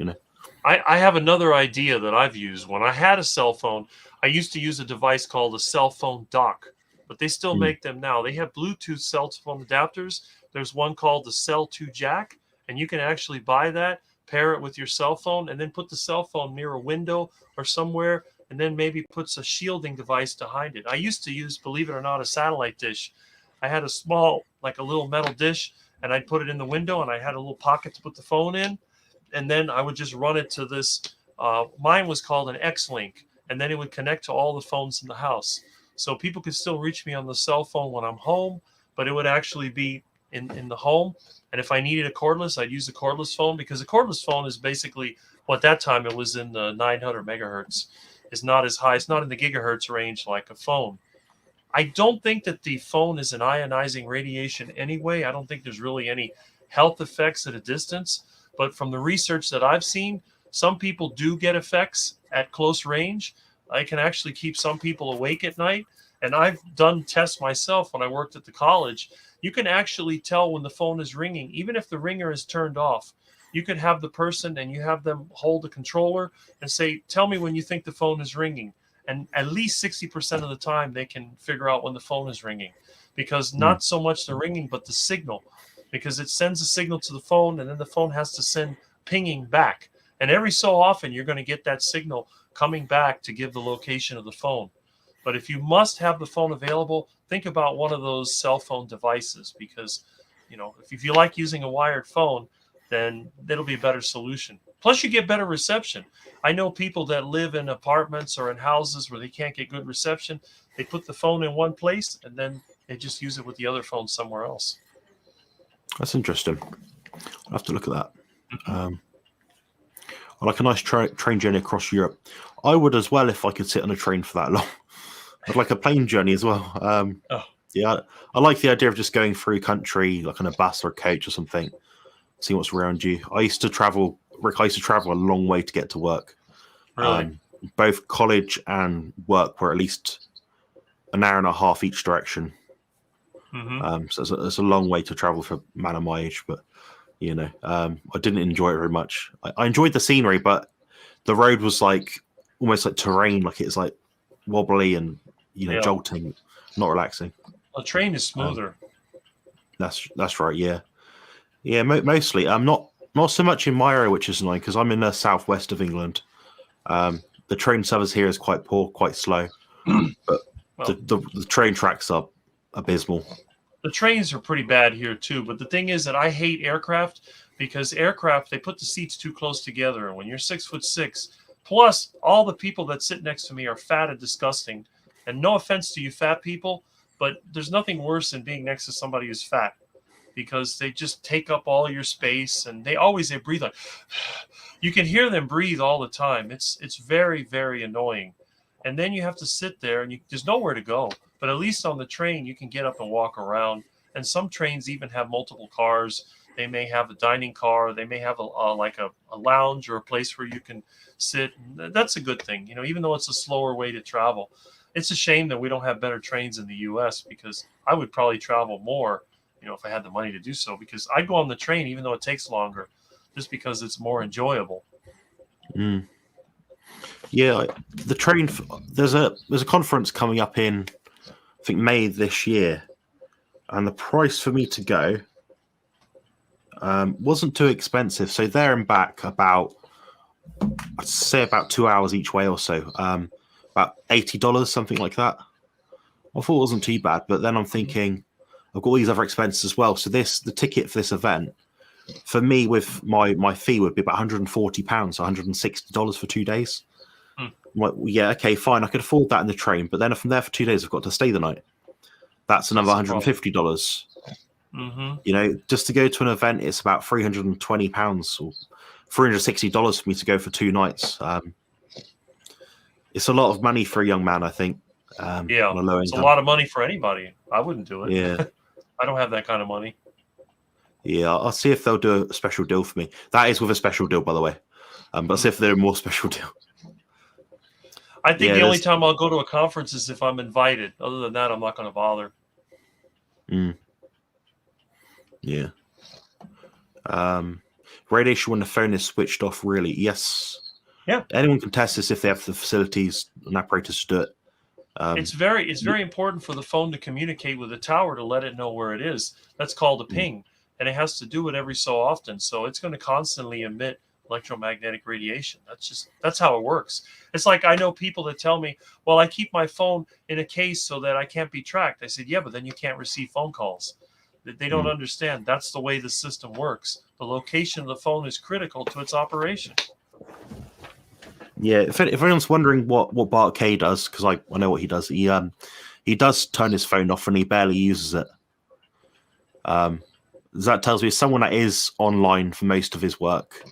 I have another idea that I've used. When I had a cell phone, I used to use a device called a cell phone dock, but they still make them now. They have Bluetooth cell phone adapters. There's one called the Cell 2 Jack, and you can actually buy that, pair it with your cell phone, and then put the cell phone near a window or somewhere, and then maybe puts a shielding device behind it. I used to use, believe it or not, a satellite dish. I had a small, like a little metal dish, and I'd put it in the window, and I had a little pocket to put the phone in, and then I would just run it to this. Mine was called an X-Link, and then it would connect to all the phones in the house. So people could still reach me on the cell phone when I'm home, but it would actually be in the home. And if I needed a cordless, I'd use a cordless phone, because a cordless phone is basically, well, at that time it was in the 900 megahertz. It's not as high. It's not in the gigahertz range like a phone. I don't think that the phone is an ionizing radiation anyway. I don't think there's really any health effects at a distance. But from the research that I've seen, some people do get effects at close range. I can actually keep some people awake at night. And I've done tests myself when I worked at the college. You can actually tell when the phone is ringing, even if the ringer is turned off. You could have the person and you have them hold the controller and say, tell me when you think the phone is ringing. And at least 60% of the time, they can figure out when the phone is ringing, because not so much the ringing, but the signal, because it sends a signal to the phone and then the phone has to send pinging back. And every so often, you're going to get that signal coming back to give the location of the phone. But if you must have the phone available, think about one of those cell phone devices, because, if you like using a wired phone, then it'll be a better solution. Plus, you get better reception. I know people that live in apartments or in houses where they can't get good reception. They put the phone in one place and then they just use it with the other phone somewhere else. That's interesting. I'll have to look at that. I like a nice train journey across Europe. I would as well if I could sit on a train for that long. I'd like a plane journey as well. Yeah, I like the idea of just going through country, like on a bus or a coach or something, seeing what's around you. I used to travel a long way to get to work. Really? Both college and work were at least an hour and a half each direction. So it's a long way to travel for a man of my age, but I didn't enjoy it very much. I enjoyed the scenery, but the road was like almost like terrain, like it's like wobbly and jolting, not relaxing. A train is smoother. That's right. Yeah. Mostly. I'm not so much in my area, which is annoying because I'm in the southwest of England. the train service here is quite poor, quite slow, but Well, the train tracks are abysmal. the trains are pretty bad here too. But the thing is that I hate aircraft because aircraft, they put the seats too close together. And when you're 6'6", plus all the people that sit next to me are fat and disgusting. And no offense to you fat people, but there's nothing worse than being next to somebody who's fat, because they just take up all your space, and they breathe like you can hear them breathe all the time. It's very, very annoying. And then you have to sit there, and there's nowhere to go. But at least on the train, you can get up and walk around. And some trains even have multiple cars. They may have a dining car. They may have a lounge or a place where you can sit. That's a good thing, even though it's a slower way to travel. It's a shame that we don't have better trains in the U.S. because I would probably travel more, if I had the money to do so, because I'd go on the train even though it takes longer, just because it's more enjoyable. Mm. Yeah, the train. There's a conference coming up in, I think, May this year, and the price for me to go wasn't too expensive. So there and back, I'd say about 2 hours each way or so. About $80, something like that. I thought it wasn't too bad, but then I'm thinking, I've got all these other expenses as well. So the ticket for this event, for me, with my fee, would be about £140, $160 for 2 days. I'm like, well, yeah, okay, fine, I could afford that in the train, but then if I'm there for 2 days, I've got to stay the night. That's another $150. Just to go to an event, it's about £320 or $360 for me to go for 2 nights. It's a lot of money for a young man, I think. Yeah, it's a lot of money for anybody. I wouldn't do it. Yeah. I don't have that kind of money. Yeah, I'll see if they'll do a special deal for me. That is with a special deal, by the way. But I'll see if they're a more special deal. I think the only time I'll go to a conference is if I'm invited. Other than that, I'm not going to bother. Yeah. Radiation when the phone is switched off, really? Yes. Yeah. Anyone can test this if they have the facilities and apparatus to do it. It's very important for the phone to communicate with the tower to let it know where it is. That's called a ping, and it has to do it every so often. So it's going to constantly emit electromagnetic radiation. That's how it works. It's like, I know people that tell me, well, I keep my phone in a case so that I can't be tracked. I said, yeah, but then you can't receive phone calls. They don't understand. That's the way the system works. The location of the phone is critical to its operation. Yeah, if anyone's wondering what Bart K does, because I know what he does. He does turn his phone off and he barely uses it. That tells me someone that is online for most of his work.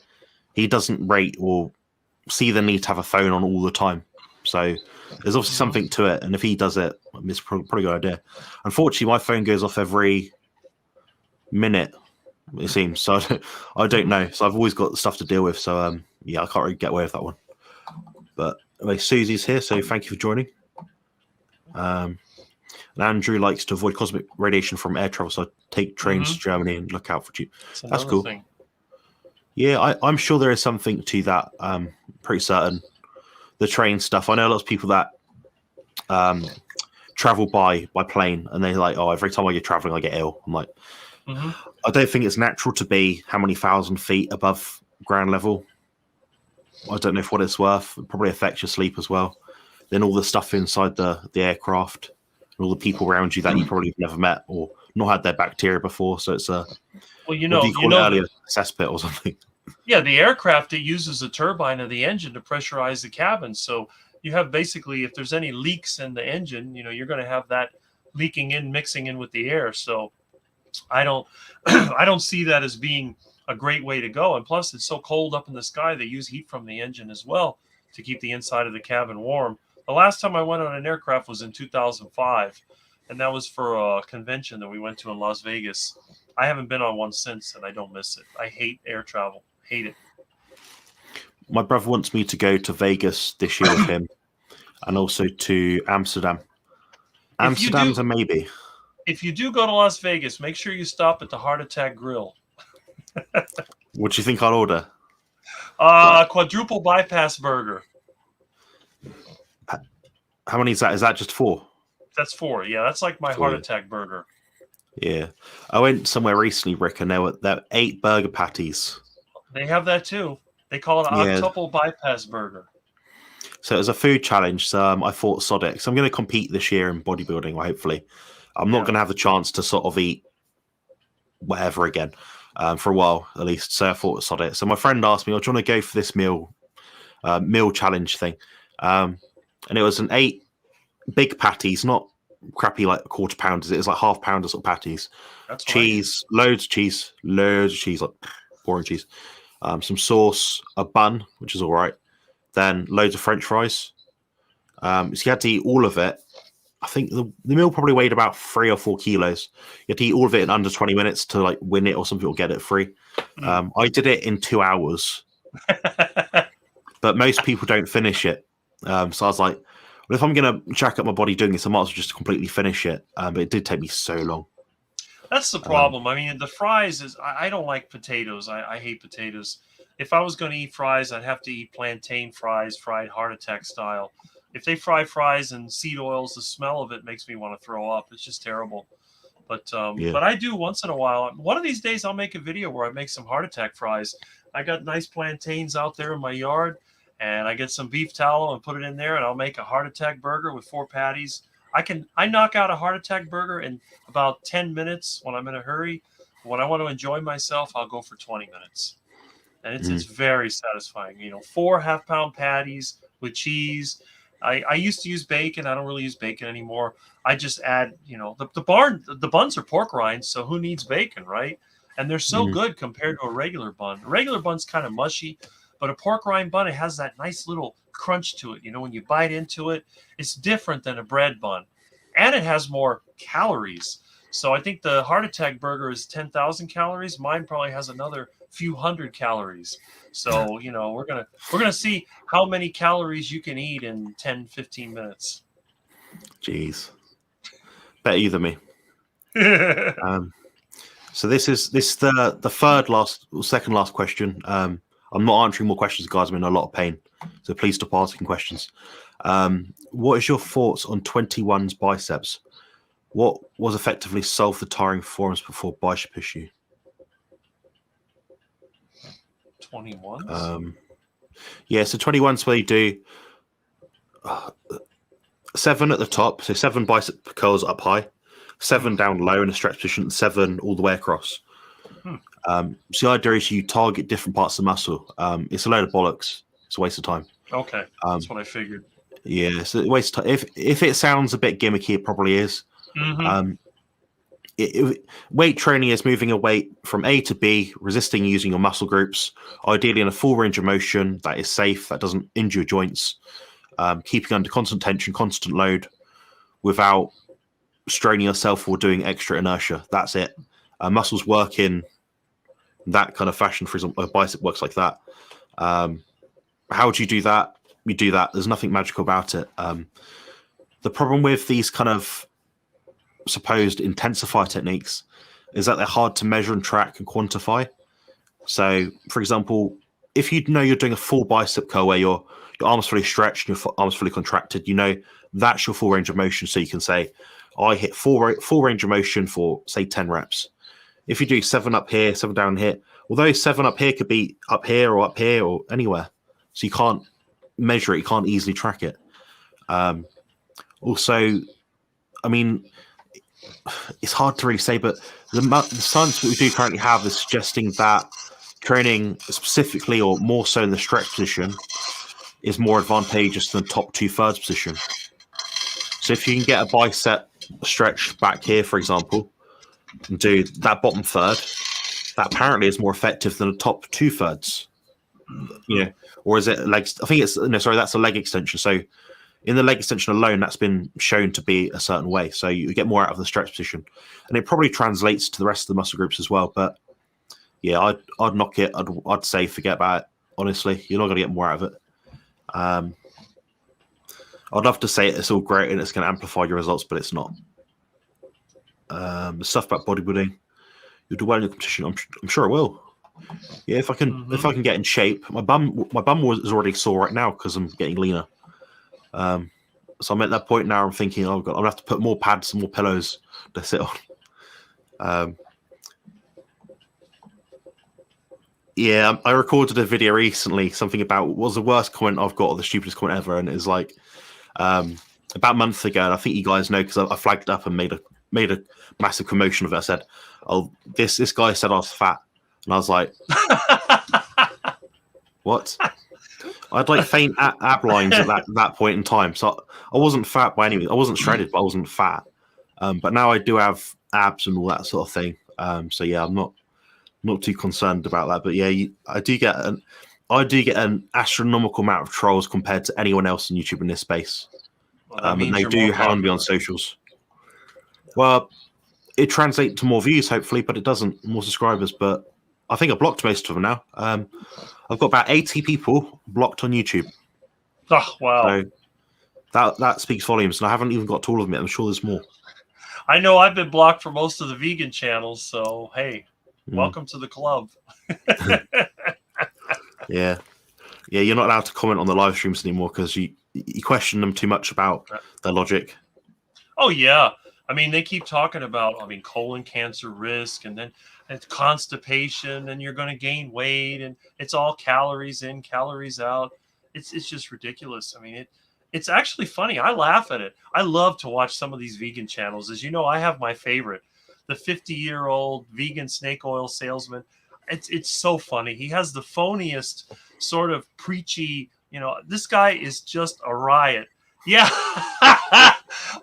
He doesn't rate or see the need to have a phone on all the time. So there's obviously something to it, and if he does it, it's probably a good idea. Unfortunately, my phone goes off every minute, it seems. So I don't know. So I've always got stuff to deal with. So yeah, I can't really get away with that one. But anyway, Susie's here, so thank you for joining. And Andrew likes to avoid cosmic radiation from air travel, so I take trains to Germany and look out for you. That's cool. Thing. Yeah, I'm sure there is something to that. Pretty certain. The train stuff. I know lots of people that travel by plane, and they're like, oh, every time I get traveling, I get ill. I'm like, I don't think it's natural to be how many thousand feet above ground level. I don't know if what it's worth. It probably affects your sleep as well. Then all the stuff inside the aircraft, and all the people around you that you probably have never met or not had their bacteria before. So it's a earlier cesspit or something. Yeah, the aircraft, it uses a turbine of the engine to pressurize the cabin. So you have basically, if there's any leaks in the engine, you're going to have that leaking in, mixing in with the air. So I don't see that as being a great way to go. And plus, it's so cold up in the sky, they use heat from the engine as well to keep the inside of the cabin warm. The last time I went on an aircraft was in 2005, and that was for a convention that we went to in Las Vegas. I haven't been on one since, and I don't miss it. I hate air travel. Hate it. My brother wants me to go to Vegas this year with him, and also to Amsterdam. Amsterdam's a maybe. If you do go to Las Vegas, make sure you stop at the Heart Attack Grill. What do you think I'll order? Quadruple bypass burger. How many is that? Is that just 4? That's 4. Yeah, that's like my heart attack burger. Yeah. I went somewhere recently, Rick, and there were 8 burger patties. They have that too. They call it an octuple bypass burger. So it was a food challenge. So I thought, sod it. So I'm going to compete this year in bodybuilding, hopefully. I'm not going to have the chance to sort of eat whatever again for a while, at least. So I thought, sod it. So my friend asked me, oh, do you want to go for this meal challenge thing? And it was an 8 big patties, not crappy like quarter pounders. It was like half pounders sort of patties. That's cheese, loads of cheese, like boring cheese. Some sauce, a bun, which is all right. Then loads of French fries. So you had to eat all of it. I think the meal probably weighed about 3 or 4 kilos. You had to eat all of it in under 20 minutes to like win it, or some people get it free. I did it in 2 hours, but most people don't finish it. So I was like, well, if I'm going to jack up my body doing this, I might as well just completely finish it. But it did take me so long. That's the problem. I mean, the fries is I don't like potatoes. I hate potatoes. If I was going to eat fries, I'd have to eat plantain fries, fried heart attack style. If they fry fries and seed oils, the smell of it makes me want to throw up. It's just terrible. But but I do once in a while. One of these days, I'll make a video where I make some heart attack fries. I got nice plantains out there in my yard, and I get some beef tallow and put it in there, and I'll make a heart attack burger with 4 patties. I knock out a heart attack burger in about 10 minutes when I'm in a hurry. When I want to enjoy myself, I'll go for 20 minutes. And it's very satisfying. 4 half-pound patties with cheese. I used to use bacon. I don't really use bacon anymore. I just add, the buns are pork rinds, so who needs bacon, right? And they're so good compared to a regular bun. A regular bun's kind of mushy, but a pork rind bun, it has that nice little crunch to it. When you bite into it, it's different than a bread bun. And it has more calories. So I think the heart attack burger is 10,000 calories. Mine probably has another few hundred calories. So, we're gonna see how many calories you can eat in 10, 15 minutes. Jeez. Better you than me. So this is the second last question. I'm not answering more questions, guys. I'm in a lot of pain. So please stop asking questions. What is your thoughts on 21's biceps? What was effectively solved the tiring performance before bicep issue? 21s? Yeah, so 21's where you do 7 at the top, so 7 bicep curls up high, 7 down low in a stretch position, 7 all the way across. So the idea is you target different parts of the muscle. It's a load of bollocks. It's a waste of time. Okay, that's what I figured. Yeah, it's a waste of time. If it sounds a bit gimmicky, it probably is. Weight training is moving a weight from A to B, resisting using your muscle groups, ideally in a full range of motion that is safe, that doesn't injure your joints, keeping under constant tension, constant load, without straining yourself or doing extra inertia. That's it. Muscles work in that kind of fashion. For example, a bicep works like that. How do you do that? You do that. There's nothing magical about it. The problem with these kind of supposed intensify techniques is that they're hard to measure and track and quantify. So, for example, if you know you're doing a full bicep curl where your arms fully stretched and your arms fully contracted, that's your full range of motion. So you can say, I hit full range of motion for, say, 10 reps. If you do 7 up here, 7 down here, although 7 up here could be up here or anywhere. So you can't measure it, you can't easily track it. Also, I mean, it's hard to really say, but the science that we do currently have is suggesting that training specifically or more so in the stretch position is more advantageous than the top 2/3 position. So if you can get a bicep stretch back here, for example, and do that bottom third, that apparently is more effective than the top 2/3. Or is it legs? I think it's that's a leg extension. So in the leg extension alone, that's been shown to be a certain way. So you get more out of the stretch position, and it probably translates to the rest of the muscle groups as well. But yeah, I'd knock it. I'd say forget about it. Honestly, you're not going to get more out of it. I'd love to say it's all great and it's going to amplify your results, but it's not. The stuff about bodybuilding, you'll do well in the competition. I'm sure I will. Yeah, if I can get in shape. My bum is already sore right now because I'm getting leaner. So I'm at that point now. I'm thinking, oh God, I'm gonna have to put more pads and more pillows to sit on. Yeah, I recorded a video recently, something about what was the worst comment I've got or the stupidest comment ever, and it was like about a month ago, and I think you guys know because I flagged it up and made a massive commotion of it. I said, "Oh, this guy said I was fat," and I was like, "What?" I had like faint ab lines at that point in time, so I wasn't fat by any means. I wasn't shredded, but I wasn't fat. But now I do have abs and all that sort of thing. So yeah, I'm not too concerned about that. But yeah, I do get an astronomical amount of trolls compared to anyone else on YouTube in this space. Well, that And means they you're do more hound me on popular. socials. Well, it translates to more views, hopefully, but it doesn't. More subscribers, but I think I blocked most of them now. I've got about 80 people blocked on YouTube. Oh, wow. So that speaks volumes, and I haven't even got to all of them yet. I'm sure there's more. I know I've been blocked for most of the vegan channels, so hey, Mm. welcome to the club. Yeah, you're not allowed to comment on the live streams anymore because you question them too much about their logic. Oh yeah, I mean they keep talking about colon cancer risk, and then it's constipation, and you're going to gain weight, and it's all calories in, calories out. It's just ridiculous. I mean it's actually funny. I laugh at it. I love to watch some of these vegan channels. As you know, I have my favorite, the 50-year-old vegan snake oil salesman. It's so funny. He has the phoniest sort of preachy. This guy is just a riot. Yeah.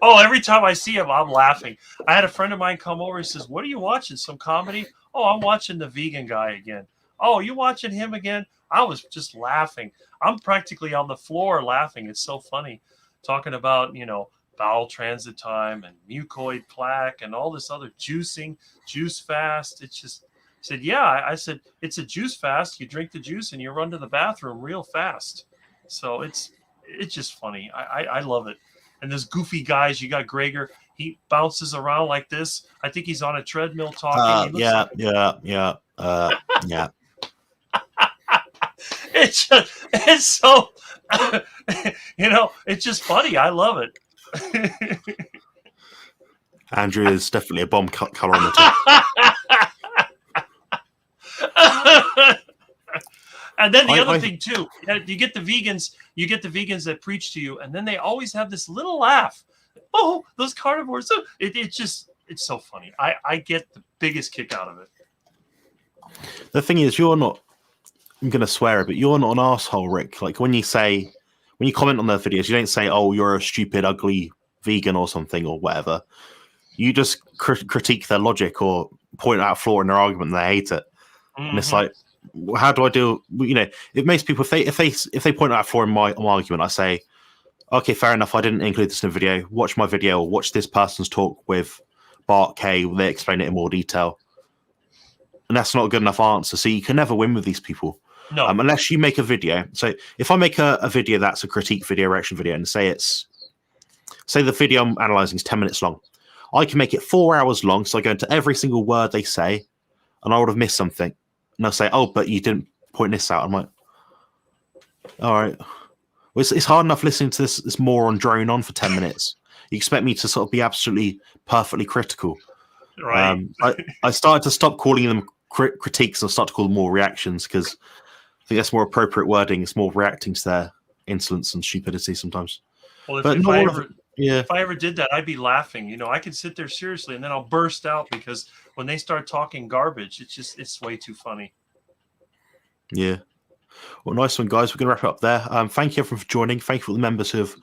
Oh, every time I see him, I'm laughing. I had a friend of mine come over. He says, "What are you watching? Some comedy?" "Oh, I'm watching the vegan guy again." "Oh, you watching him again?" I was just laughing. I'm practically on the floor laughing. It's so funny. Talking about, bowel transit time and mucoid plaque and all this other juicing, juice fast. It's just, I said, yeah. I said, it's a juice fast. You drink the juice and you run to the bathroom real fast. So it's just funny. I love it. And there's goofy guys. You got Gregor. He bounces around like this. I think he's on a treadmill talking. He looks Yeah. it's so it's just funny. I love it. Andrew is definitely a bomb color on the top. And then the other thing too, you get the vegans that preach to you, and then they always have this little laugh. Oh, those carnivores! It's so funny. I get the biggest kick out of it. The thing is, you're not. I'm gonna swear it, but you're not an asshole, Rick. Like when you comment on their videos, you don't say, "Oh, you're a stupid, ugly vegan" or something or whatever. You just critique their logic or point out a flaw in their argument, and they hate it. And it's like, how do I deal? It makes people if they point out a flaw in my argument, I say, okay, fair enough. I didn't include this in the video. Watch my video or watch this person's talk with Bart K. They explain it in more detail. And that's not a good enough answer. So you can never win with these people. No. Unless you make a video. So if I make a video that's a critique video, reaction video, and say the video I'm analyzing is 10 minutes long, I can make it 4 hours long. So I go into every single word they say, and I would have missed something. And they'll say, "Oh, but you didn't point this out." I'm like, all right. Well, it's hard enough listening to this moron drone on for 10 minutes. You expect me to sort of be absolutely perfectly critical. Right. I started to stop calling them critiques and start to call them more reactions because I think that's more appropriate wording. It's more reacting to their insolence and stupidity sometimes. Well, if I ever did that, I'd be laughing. I could sit there seriously and then I'll burst out because when they start talking garbage, it's way too funny. Yeah. Well, nice one, guys. We're going to wrap it up there. Thank you everyone for joining. Thank you for the members who have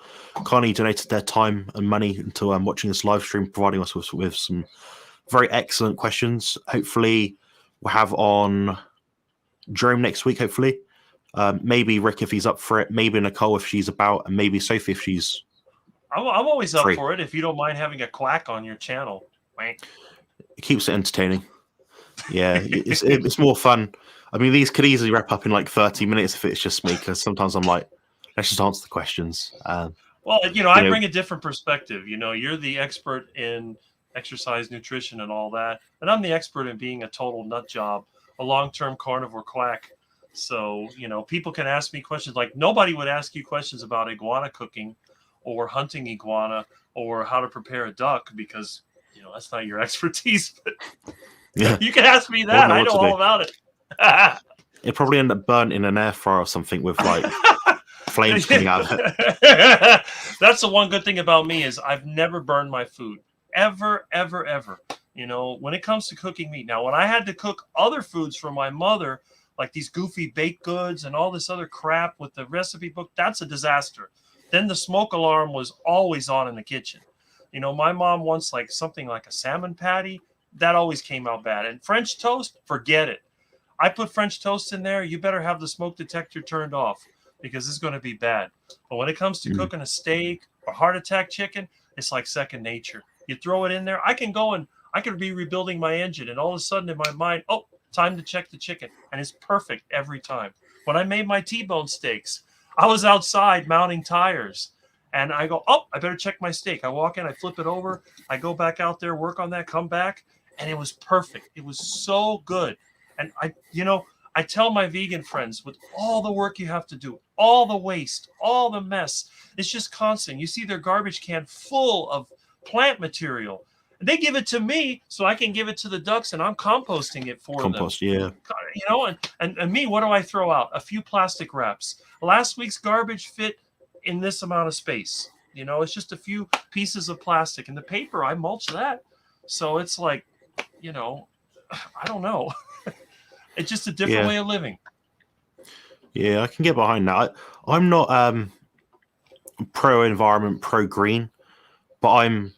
kindly donated their time and money into watching this live stream, providing us with some very excellent questions. Hopefully, we'll have on Jerome next week, hopefully. Maybe Rick if he's up for it. Maybe Nicole if she's about. And maybe Sophie if she's I'm always up free. For it if you don't mind having a quack on your channel. It keeps it entertaining. Yeah, it's more fun. I mean, these could easily wrap up in like 30 minutes if it's just me, because sometimes I'm like, let's just answer the questions. Well, I bring a different perspective. You're the expert in exercise, nutrition, and all that. And I'm the expert in being a total nut job, a long-term carnivore quack. So, people can ask me questions like nobody would ask you questions about iguana cooking or hunting iguana or how to prepare a duck because, that's not your expertise. But yeah, you can ask me that. I know all about it. It probably end up burnt in an air fryer or something with like flames coming out of it. That's the one good thing about me is I've never burned my food. Ever, ever, ever. You know, when it comes to cooking meat. Now, when I had to cook other foods for my mother, like these goofy baked goods and all this other crap with the recipe book, that's a disaster. Then the smoke alarm was always on in the kitchen. You know, my mom wants like something like a salmon patty. That always came out bad. And French toast, forget it. I put French toast in there, you better have the smoke detector turned off because it's going to be bad. But when it comes to cooking a steak or heart attack chicken, it's like second nature. You throw it in there. I could be rebuilding my engine, and all of a sudden in my mind, oh, time to check the chicken. And it's perfect every time. When I made my T-bone steaks, I was outside mounting tires. And I go, oh, I better check my steak. I walk in, I flip it over. I go back out there, work on that, come back. And it was perfect. It was so good. And I tell my vegan friends, with all the work you have to do, all the waste, all the mess, it's just constant. You see their garbage can full of plant material. And they give it to me so I can give it to the ducks, and I'm composting it for them. Compost, yeah. You know, and me, what do I throw out? A few plastic wraps. Last week's garbage fit in this amount of space. You know, it's just a few pieces of plastic. And the paper, I mulch that. So it's like, you know, I don't know. It's just a different way of living. Yeah, I can get behind that. I'm not pro-environment, pro-green, but I'm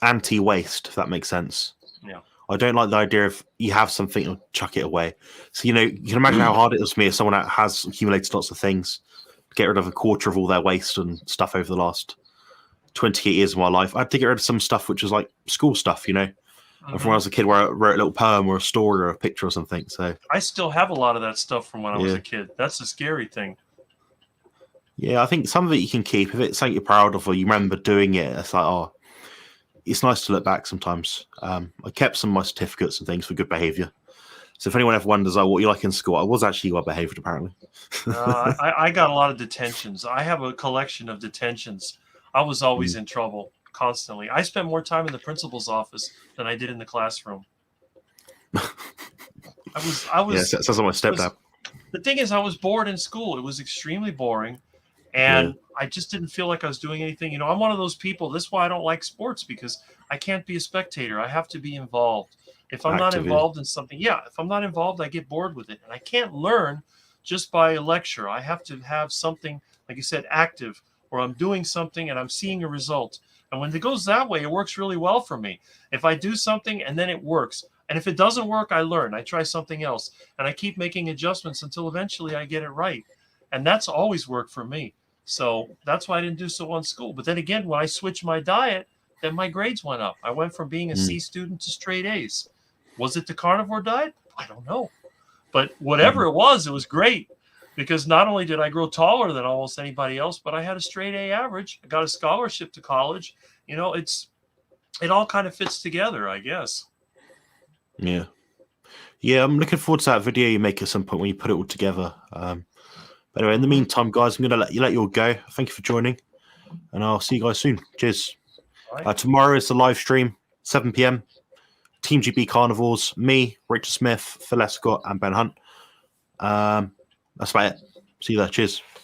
anti-waste, if that makes sense. Yeah. I don't like the idea of you have something and chuck it away. So, you know, you can imagine how hard it is for me as someone that has accumulated lots of things to get rid of a quarter of all their waste and stuff over the last 28 years of my life. I had to get rid of some stuff which was like school stuff, you know. And from when I was a kid, where I wrote a little poem or a story or a picture or something. So I still have a lot of that stuff from when I was a kid. That's the scary thing. Yeah, I think some of it you can keep. If it's something you're proud of or you remember doing it, it's like, oh, it's nice to look back sometimes. I kept some of my certificates and things for good behaviour. So if anyone ever wonders, oh, what you like in school, I was actually well behaved, apparently. I got a lot of detentions. I have a collection of detentions. I was always in trouble. Constantly. I spent more time in the principal's office than I did in the classroom. I was. Yeah, sounds like my stepdad. The thing is, I was bored in school. It was extremely boring, and I just didn't feel like I was doing anything. You know, I'm one of those people. This is why I don't like sports, because I can't be a spectator. I have to be involved. If I'm not involved in something, if I'm not involved, I get bored with it, and I can't learn just by a lecture. I have to have something, like you said, active, where I'm doing something and I'm seeing a result. And when it goes that way, it works really well for me. If I do something and then it works, and if it doesn't work, I learn. I try something else, and I keep making adjustments until eventually I get it right. And that's always worked for me. So that's why I didn't do so well in school. But then again, when I switched my diet, then my grades went up. I went from being a C student to straight A's. Was it the carnivore diet? I don't know. But whatever it was great. Because not only did I grow taller than almost anybody else, but I had a straight A average. I got a scholarship to college. You know, it all kind of fits together, I guess. Yeah. Yeah, I'm looking forward to that video you make at some point when you put it all together. But anyway, in the meantime, guys, I'm going to let you all go. Thank you for joining, and I'll see you guys soon. Cheers. Right. Tomorrow is the live stream, 7 p.m. Team GB Carnivores, me, Richard Smith, Phil Escott, and Ben Hunt. That's about it. See you there. Cheers.